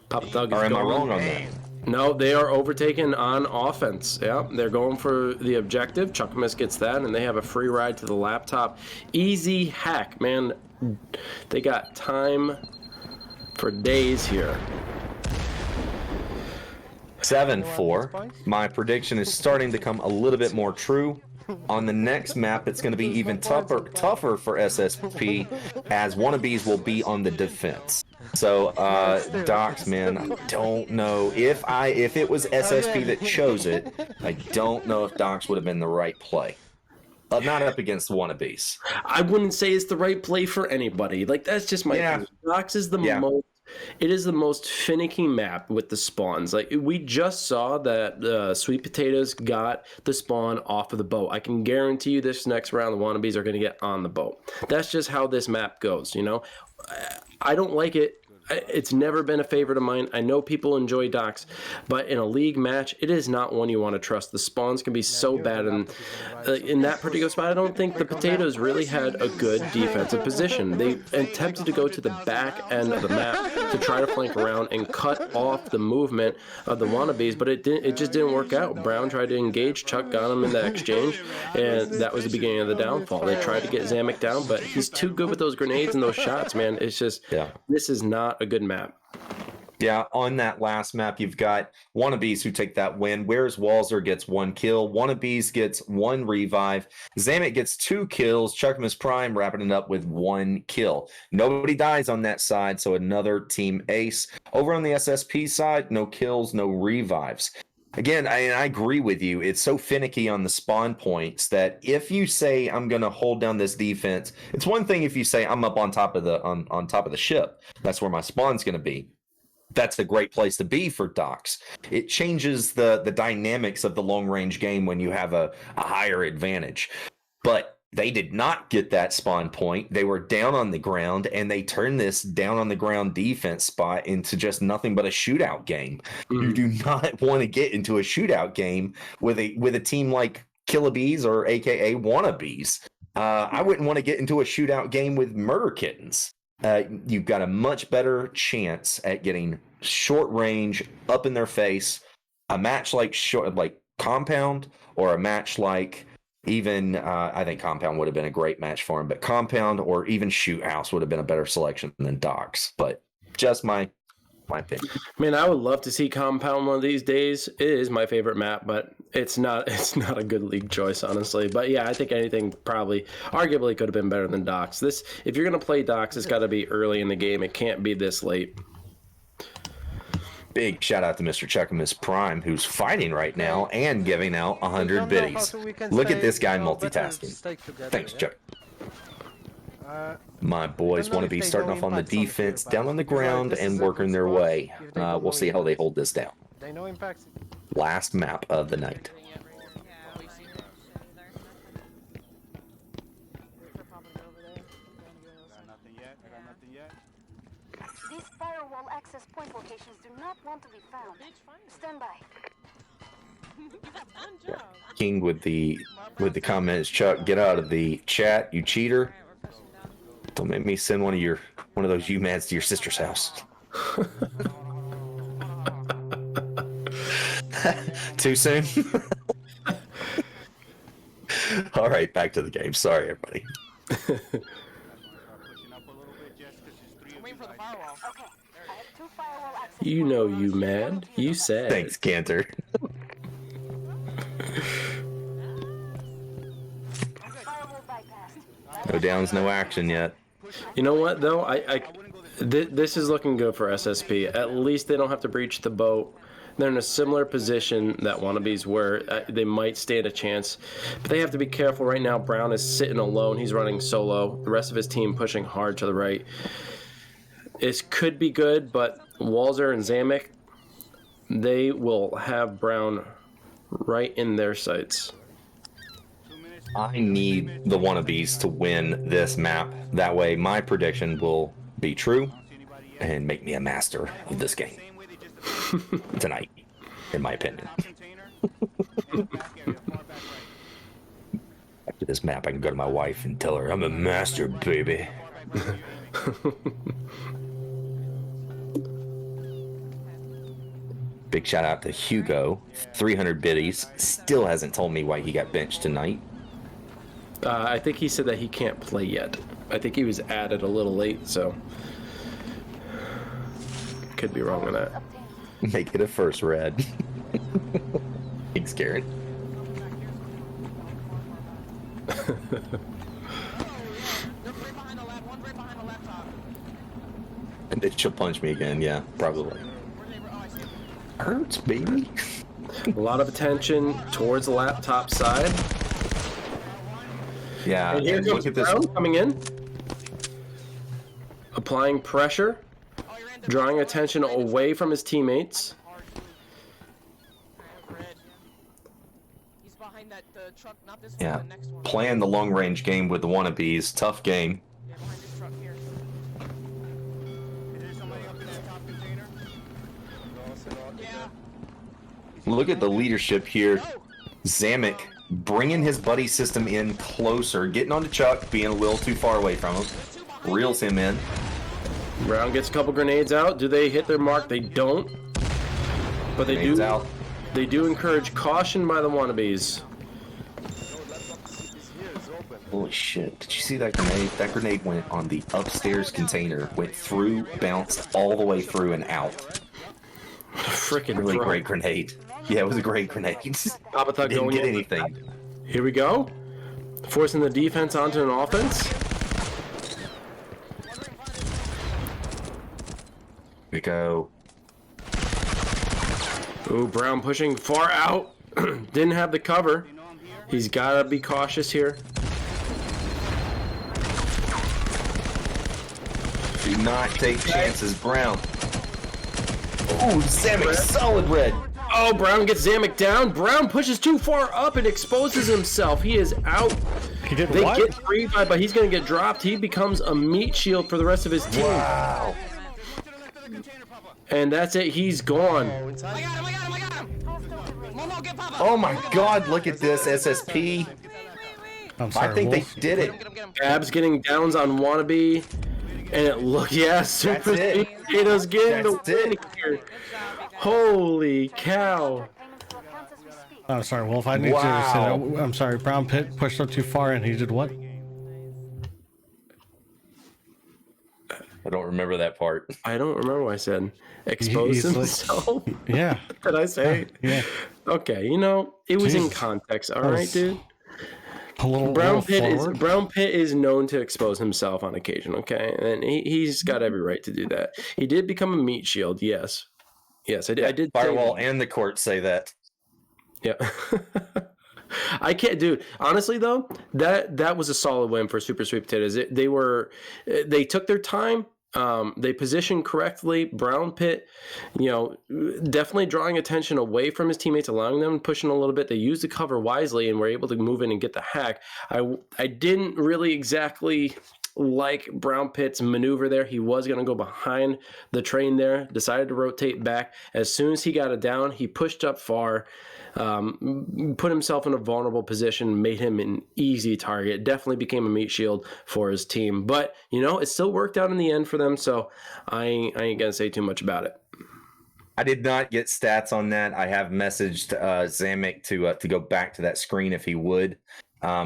Papa Thug is or am I going. wrong on that? No, they are overtaken on offense. Yeah, they're going for the objective. Chuckamus gets that, and they have a free ride to the laptop. Easy hack, man. They got time for days here. 7-4. My prediction is starting to come a little bit more true. On the next map, it's going to be even tougher for SSP, as Wannabees will be on the defense. So, Docs, man, I don't know if it was SSP that chose it. I don't know if Docs would have been the right play. Not up against Wannabees. I wouldn't say it's the right play for anybody. Like, that's just my opinion. Docs is the most. It is the most finicky map with the spawns. Like, we just saw that Sweet Potatoes got the spawn off of the boat. I can guarantee you this next round the Wannabes are going to get on the boat. That's just how this map goes, you know? I don't like it. It's never been a favorite of mine. I know people enjoy Docs, but in a league match, it is not one you want to trust. The spawns can be so bad, and in that particular spot, I don't think the Potatoes really had a good defensive position. They attempted to go to the back end of the map to try to flank around and cut off the movement of the Wannabees, but it just didn't work out. Brown tried to engage, Chuck got him in that exchange, and that was the beginning of the downfall. They tried to get Zamek down, but he's too good with those grenades and those shots, man. It's just, this is not a good map. Yeah, on that last map, you've got Wannabees who take that win. Where's Walzer gets 1 kill. Wannabees gets 1 revive. Zamet gets 2 kills. Chuckamus Prime wrapping it up with 1 kill. Nobody dies on that side, so another team ace. Over on the SSP side, no kills, no revives. Again, I agree with you. It's so finicky on the spawn points that if you say I'm going to hold down this defense, it's one thing if you say I'm up on top of the on top of the ship. That's where my spawn's going to be. that's a great place to be for Docs. It changes the dynamics of the long range game when you have a higher advantage. But they did not get that spawn point. They were down on the ground, and they turned this down on the ground defense spot into just nothing but a shootout game. You do not want to get into a shootout game with a team like Killabees or AKA Wannabees. I wouldn't want to get into a shootout game with Murder Kittens. You've got a much better chance at getting short range, up in their face. A match like Compound, or a match like even I think Compound would have been a great match for him, but Compound or even Shoot House would have been a better selection than Docs. But just my opinion. Man, I would love to see Compound one of these days. It is my favorite map, but it's not a good league choice, honestly. But yeah, I think anything probably arguably could have been better than Docs. If you're gonna play Docs, it's gotta be early in the game. It can't be this late. Big shout out to Mr. Chuckamus Prime, who's fighting right now and giving out 100 biddies. Look at this guy multitasking. Thanks, Chuck. My boys want to be starting off on the defense, down on the ground, and working their way. We'll see how they hold this down. They know impact. Last map of the night. These firewall access point locations do not want to be found. Stand by. King with the comments, Chuck, get out of the chat, you cheater. Don't make me send one of those UMads to your sister's house. Too soon? All right, back to the game. Sorry, everybody. You know you mad. You sad. Thanks, Cantor. No downs, no action yet. You know what, though? This is looking good for SSP. At least they don't have to breach the boat. They're in a similar position that Wannabees were. They might stand a chance. But they have to be careful right now. Brown is sitting alone. He's running solo. The rest of his team pushing hard to the right. It could be good, but Walzer and Zamek, they will have Brown right in their sights. I need the Wannabees to win this map. That way my prediction will be true and make me a master of this game. Tonight, in my opinion. After this map, I can go to my wife and tell her I'm a master, baby. Big shout out to Hugo, 300 biddies. Still hasn't told me why he got benched tonight. I think he said that he can't play yet. I think he was added a little late, so could be wrong on that. Make it a first, Red. Thanks, Garrett. And then she'll punch me again, yeah, probably. Hurts, baby. A lot of attention towards the laptop side. Yeah, and here comes Brown coming in, applying pressure, drawing attention away from his teammates. Yeah, playing the long-range game with the Wannabees, tough game. Look at the leadership here. Zamek bringing his buddy system in closer, getting onto Chuck, being a little too far away from him. Reels him in. Brown gets a couple grenades out. Do they hit their mark? They don't. But they do. Out. They do encourage caution by the Wannabees. Holy shit. Did you see that grenade? That grenade went on the upstairs container, went through, bounced all the way through and out. Freaking really great grenade. Yeah, it was a great grenade. Didn't get anything. Here we go. Forcing the defense onto an offense. Here we go. Ooh, Brown pushing far out. Didn't have the cover. He's got to be cautious here. Do not take chances, Brown. Oh, Zamek, solid red. Oh, Brown gets Zamek down. Brown pushes too far up and exposes himself. He is out. They get free, but he's going to get dropped. He becomes a meat shield for the rest of his team. Wow. And that's it. He's gone. I got him. Momo, get Papa. Oh my God! Look at this SSP. I'm sorry, I think Wolf. they did it. Get him. Abs getting downs on Wannabe. And Super it. Potatoes getting the That's win it. here. Holy cow. I'm sorry, Wolf. I need to say that. I'm sorry. Brown Pit pushed up too far, and he did what? I don't remember that part. I don't remember what I said. Expose himself? Yeah. Did I say? Yeah. Okay, you know, it was in Jesus. context. All right, dude. A little Brown forward. Pit is known to expose himself on occasion, okay? And he's got every right to do that. He did become a meat shield, yes. Yes, I did. Firewall and the court say that. Yeah. I can't, dude. Honestly, though, that was a solid win for Super Sweet Potatoes. They took their time. They positioned correctly. Brown Pit, you know, definitely drawing attention away from his teammates, allowing them pushing a little bit. They used the cover wisely and were able to move in and get the hack. I didn't really exactly like Brown Pit's maneuver there. He was going to go behind the train there, decided to rotate back. As soon as he got it down, he pushed up far, put himself in a vulnerable position, made him an easy target. Definitely became a meat shield for his team. But, you know, it still worked out in the end for them, so I ain't going to say too much about it. I did not get stats on that. I have messaged Zamek to go back to that screen if he would.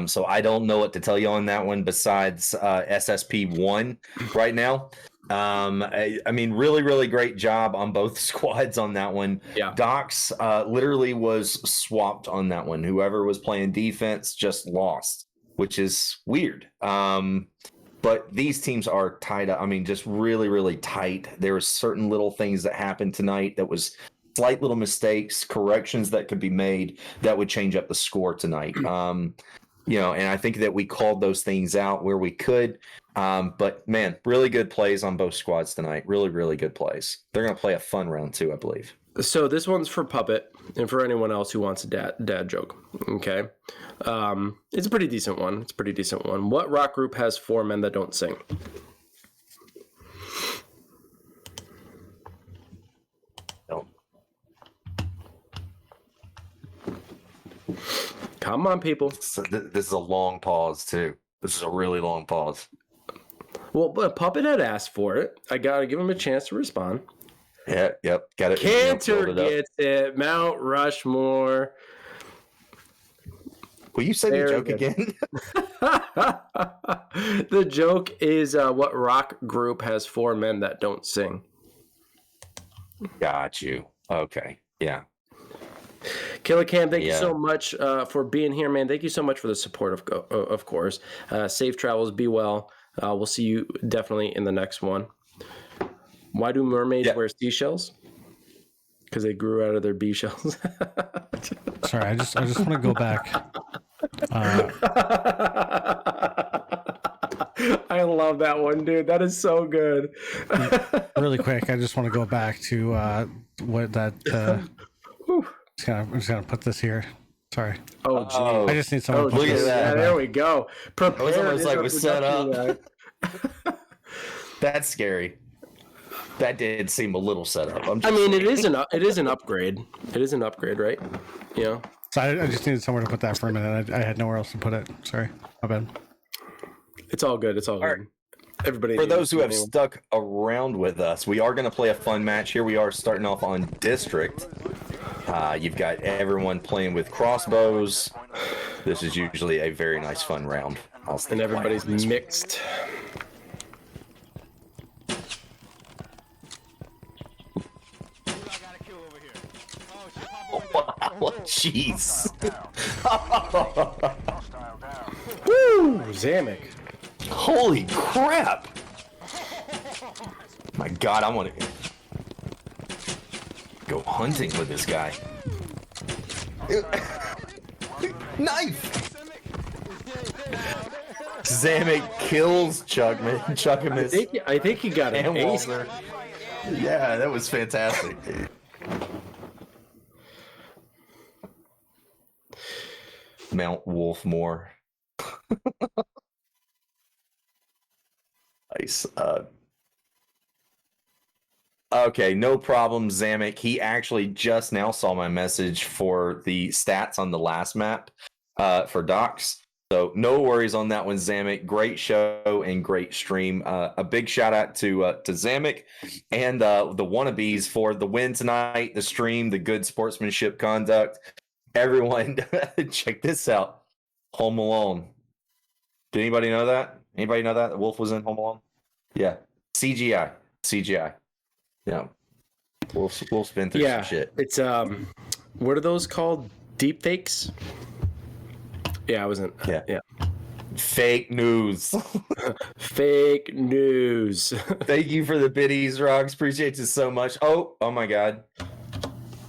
So I don't know what to tell you on that one besides SSP1 right now. I mean, really, really great job on both squads on that one. Yeah. Docs literally was swapped on that one. Whoever was playing defense just lost, which is weird. But these teams are tied up. I mean, just really, really tight. There were certain little things that happened tonight that was slight little mistakes, corrections that could be made that would change up the score tonight. You know, and I think that we called those things out where we could. But man, really good plays on both squads tonight. Really, really good plays. They're going to play a fun round too, I believe. So this one's for Puppet and for anyone else who wants a dad joke. Okay. It's a pretty decent one. What rock group has 4 men that don't sing? No. Come on, people. So this is a long pause too. This is a really long pause. Well, but Puppet had asked for it. I got to give him a chance to respond. Yeah, yep. Got it. Cantor gets it. Mount Rushmore. Will you say the joke again? The joke is what rock group has 4 men that don't sing? Got you. Okay. Yeah. Killer Cam, thank you so much for being here, man. Thank you so much for the support, of course. Safe travels. Be well. We'll see you definitely in the next one. Why do mermaids wear seashells? Because they grew out of their bee shells. Sorry, I just want to go back. I love that one, dude. That is so good. Really quick, I just want to go back to what that. I'm just gonna put this here. Sorry. Oh, geez. I just need someone. Look at that. Yeah, there we go. It was almost like it was set up. That's scary. That did seem a little set up. I mean, it is an upgrade. It is an upgrade, right? You know. So I just needed somewhere to put that for a minute. I had nowhere else to put it. Sorry, my bad. It's all good. It's all good. Everybody. For those who have stuck around with us, we are going to play a fun match here. We are starting off on District. You've got everyone playing with crossbows. This is usually a very nice, fun round. And everybody's mixed. Wow, jeez. Woo, Zamek. Holy crap. My God, I want to go hunting with this guy. Knife! Zamek kills Chuckman. I think he got an ace. Yeah, that was fantastic. Mount Wolfmore. Nice. Okay, no problem, Zamek. He actually just now saw my message for the stats on the last map for Docs. So no worries on that one, Zamek. Great show and great stream. A big shout out to Zamek and the Wannabees for the win tonight, the stream, the good sportsmanship conduct. Everyone, check this out. Home Alone. Did anybody know that? Anybody know that Wolf was in Home Alone? Yeah. CGI. Yeah. Wolf's been through some shit. It's what are those called? Deep fakes? Yeah, I wasn't. Yeah. Fake news. Fake news. Thank you for the biddies, Rocks. Appreciate you so much. Oh my God.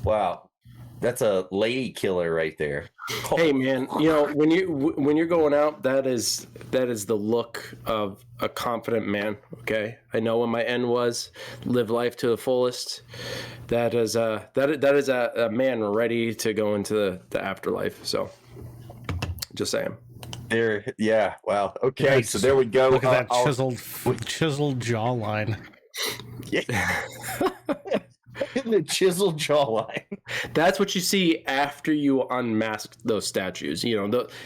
Wow. That's a lady killer right there. Hey man, when you're going out, that is the look of a confident man. Okay, I know what my end was. Live life to the fullest. That is a man ready to go into the afterlife. So, just saying. There, yeah. Wow. Okay, yeah, so there we go. Look at that chiseled jawline. Yeah. The chiseled jawline. That's what you see after you unmask those statues.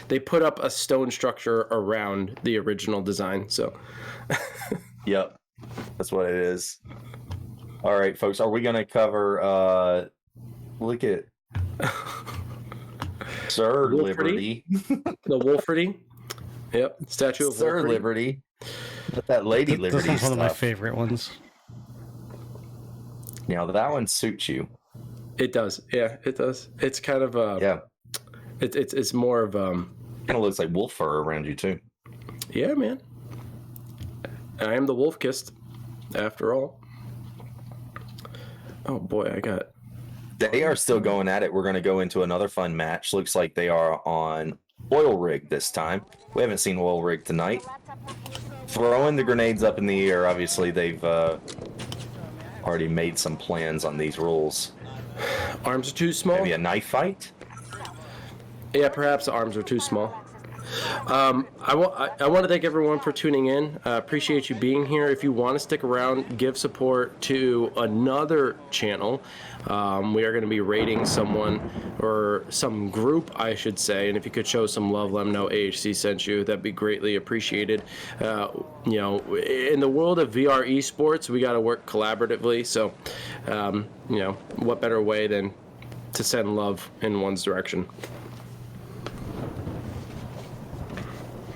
They put up a stone structure around the original design. So, yep, that's what it is. All right, folks, are we going to cover? Look at Sir Liberty, the Wolferty. Yep, statue of Sir Liberty. But that Lady Liberty. This is one of my favorite ones. Now that one suits you. It does. Yeah, it does. It's kind of yeah. It's more of kind of looks like wolf fur around you too. Yeah, man. I am the wolf kissed, after all. Oh boy, They are still going at it. We're going to go into another fun match. Looks like they are on Oil Rig this time. We haven't seen Oil Rig tonight. Throwing the grenades up in the air. Obviously, they've already made some plans on these rules. Arms are too small. Maybe a knife fight? Yeah, perhaps the arms are too small. I want to thank everyone for tuning in. Appreciate you being here. If you want to stick around, give support to another channel. We are going to be rating someone, or some group, I should say. And if you could show some love, let them know AHC sent you. That'd be greatly appreciated. In the world of VR esports, we got to work collaboratively. So, what better way than to send love in one's direction?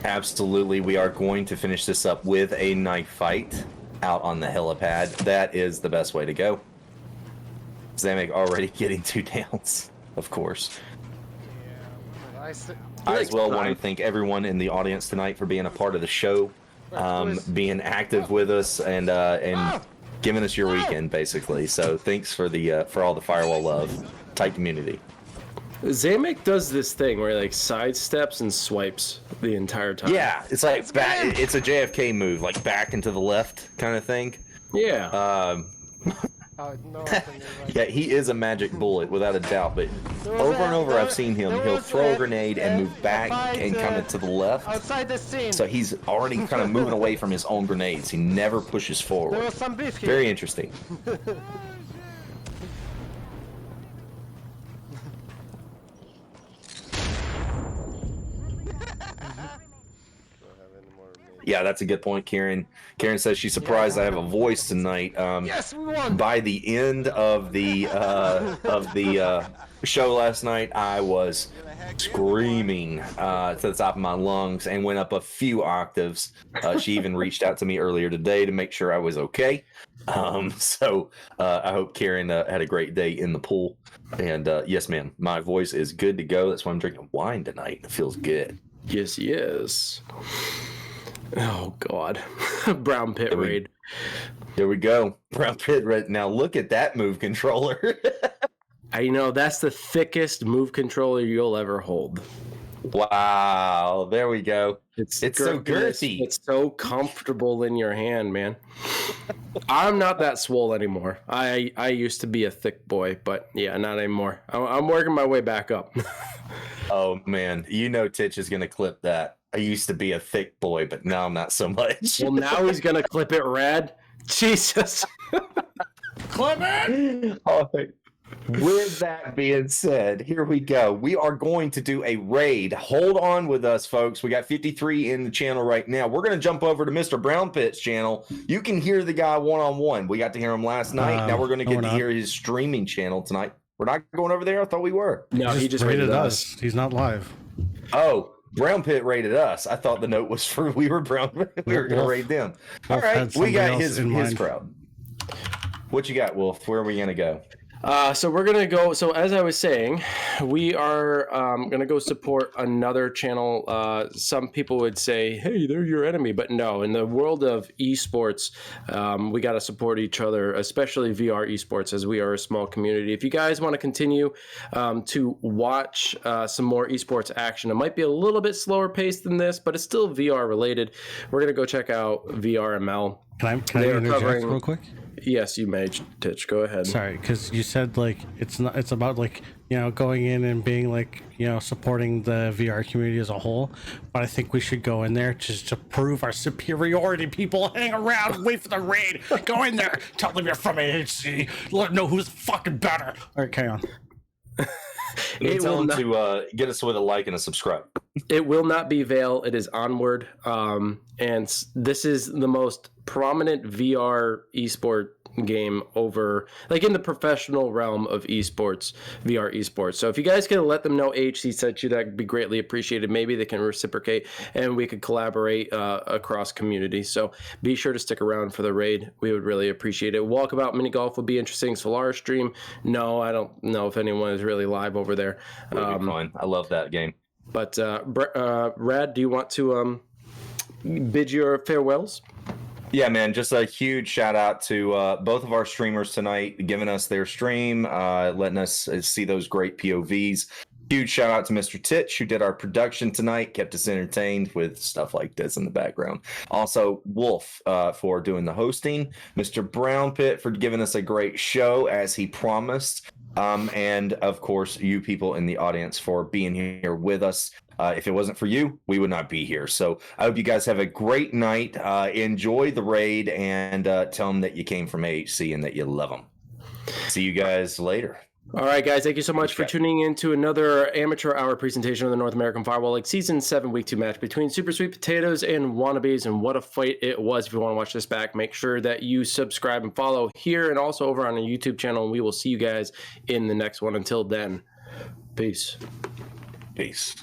Absolutely. We are going to finish this up with a knife fight out on the helipad. That is the best way to go. Zamek already getting 2 downs, of course. I as well want to thank everyone in the audience tonight for being a part of the show, being active with us, and giving us your weekend, basically. So thanks for all the Firewall love. Tight community. Zamek does this thing where he like sidesteps and swipes the entire time. Yeah, it's like back. It's a JFK move, like back into the left kind of thing. Yeah. Yeah, he is a magic bullet without a doubt. But over and over, I've seen him. He'll throw a grenade and move back and kind of to the left. Outside the scene. So he's already kind of moving away from his own grenades. He never pushes forward. There was some beef here. Very interesting. Yeah, that's a good point, Karen. Karen says she's surprised I have a voice tonight. Yes, we won. By the end of the show last night, I was screaming to the top of my lungs and went up a few octaves. She even reached out to me earlier today to make sure I was okay. So I hope Karen had a great day in the pool. And yes, ma'am, my voice is good to go. That's why I'm drinking wine tonight. It feels good. Yes. Oh God, Brown Pit Raid. There we go. Brown Pit Raid. Now look at that move controller. I know that's the thickest move controller you'll ever hold. Wow, there we go. It's so girthy. It's so comfortable in your hand, man. I'm not that swole anymore. I used to be a thick boy, but yeah, not anymore. I'm working my way back up. Oh man, Titch is gonna clip that. I used to be a thick boy, but now I'm not so much. Well, now he's gonna clip it, Rad. Jesus. Clip it! All right. With that being said, here we go. We are going to do a raid. Hold on with us, folks. We got 53 in the channel right now. We're going to jump over to Mr. Brown Pit's channel. You can hear the guy one-on-one. We got to hear him last night. Now we're going to get to hear his streaming channel tonight. We're not going over there? I thought we were. No, he just raided us. He's not live. Oh, Brown Pit raided us. I thought the note was for we were going to raid them. All right, we got his crowd. What you got, Wolf? Where are we going to go? So we're going to go. So as I was saying, we are going to go support another channel. Some people would say, hey, they're your enemy. But no, in the world of esports, we got to support each other, especially VR esports, as we are a small community. If you guys want to continue to watch some more esports action, it might be a little bit slower paced than this, but it's still VR related. We're going to go check out VRML. Can I interject real quick? Yes, you may, Titch. Go ahead. Sorry, because you said it's about going in and being supporting the VR community as a whole. But I think we should go in there just to prove our superiority. People hang around, wait for the raid. Go in there, tell them you're from AHC. Let them know who's fucking better. All right, carry on. Tell them to get us with a like and a subscribe. It will not be Veil. It is Onward. And this is the most prominent VR esport game over, in the professional realm of esports, VR esports. So if you guys can let them know AHC sent you, that'd be greatly appreciated. Maybe they can reciprocate and we could collaborate across community. So be sure to stick around for the raid. We would really appreciate it. Walkabout Mini Golf will be interesting. Solar Stream, no, I don't know if anyone is really live over there. Fine. I love that game. But Rad, do you want to bid your farewells? Yeah, man, just a huge shout out to both of our streamers tonight, giving us their stream, letting us see those great POVs. Huge shout out to Mr. Titch, who did our production tonight, kept us entertained with stuff like this in the background. Also, Wolf for doing the hosting, Mr. Brown Pit for giving us a great show as he promised. And of course, you people in the audience for being here with us. If it wasn't for you, we would not be here. So I hope you guys have a great night. Enjoy the raid and tell them that you came from AHC and that you love them. See you guys later. All right, guys. Thank you so much for tuning in to another amateur hour presentation of the North American Firewall League Season 7 Week 2 match between Super Sweet Potatoes and Wannabees. And what a fight it was. If you want to watch this back, make sure that you subscribe and follow here and also over on our YouTube channel. And we will see you guys in the next one. Until then, peace. Peace.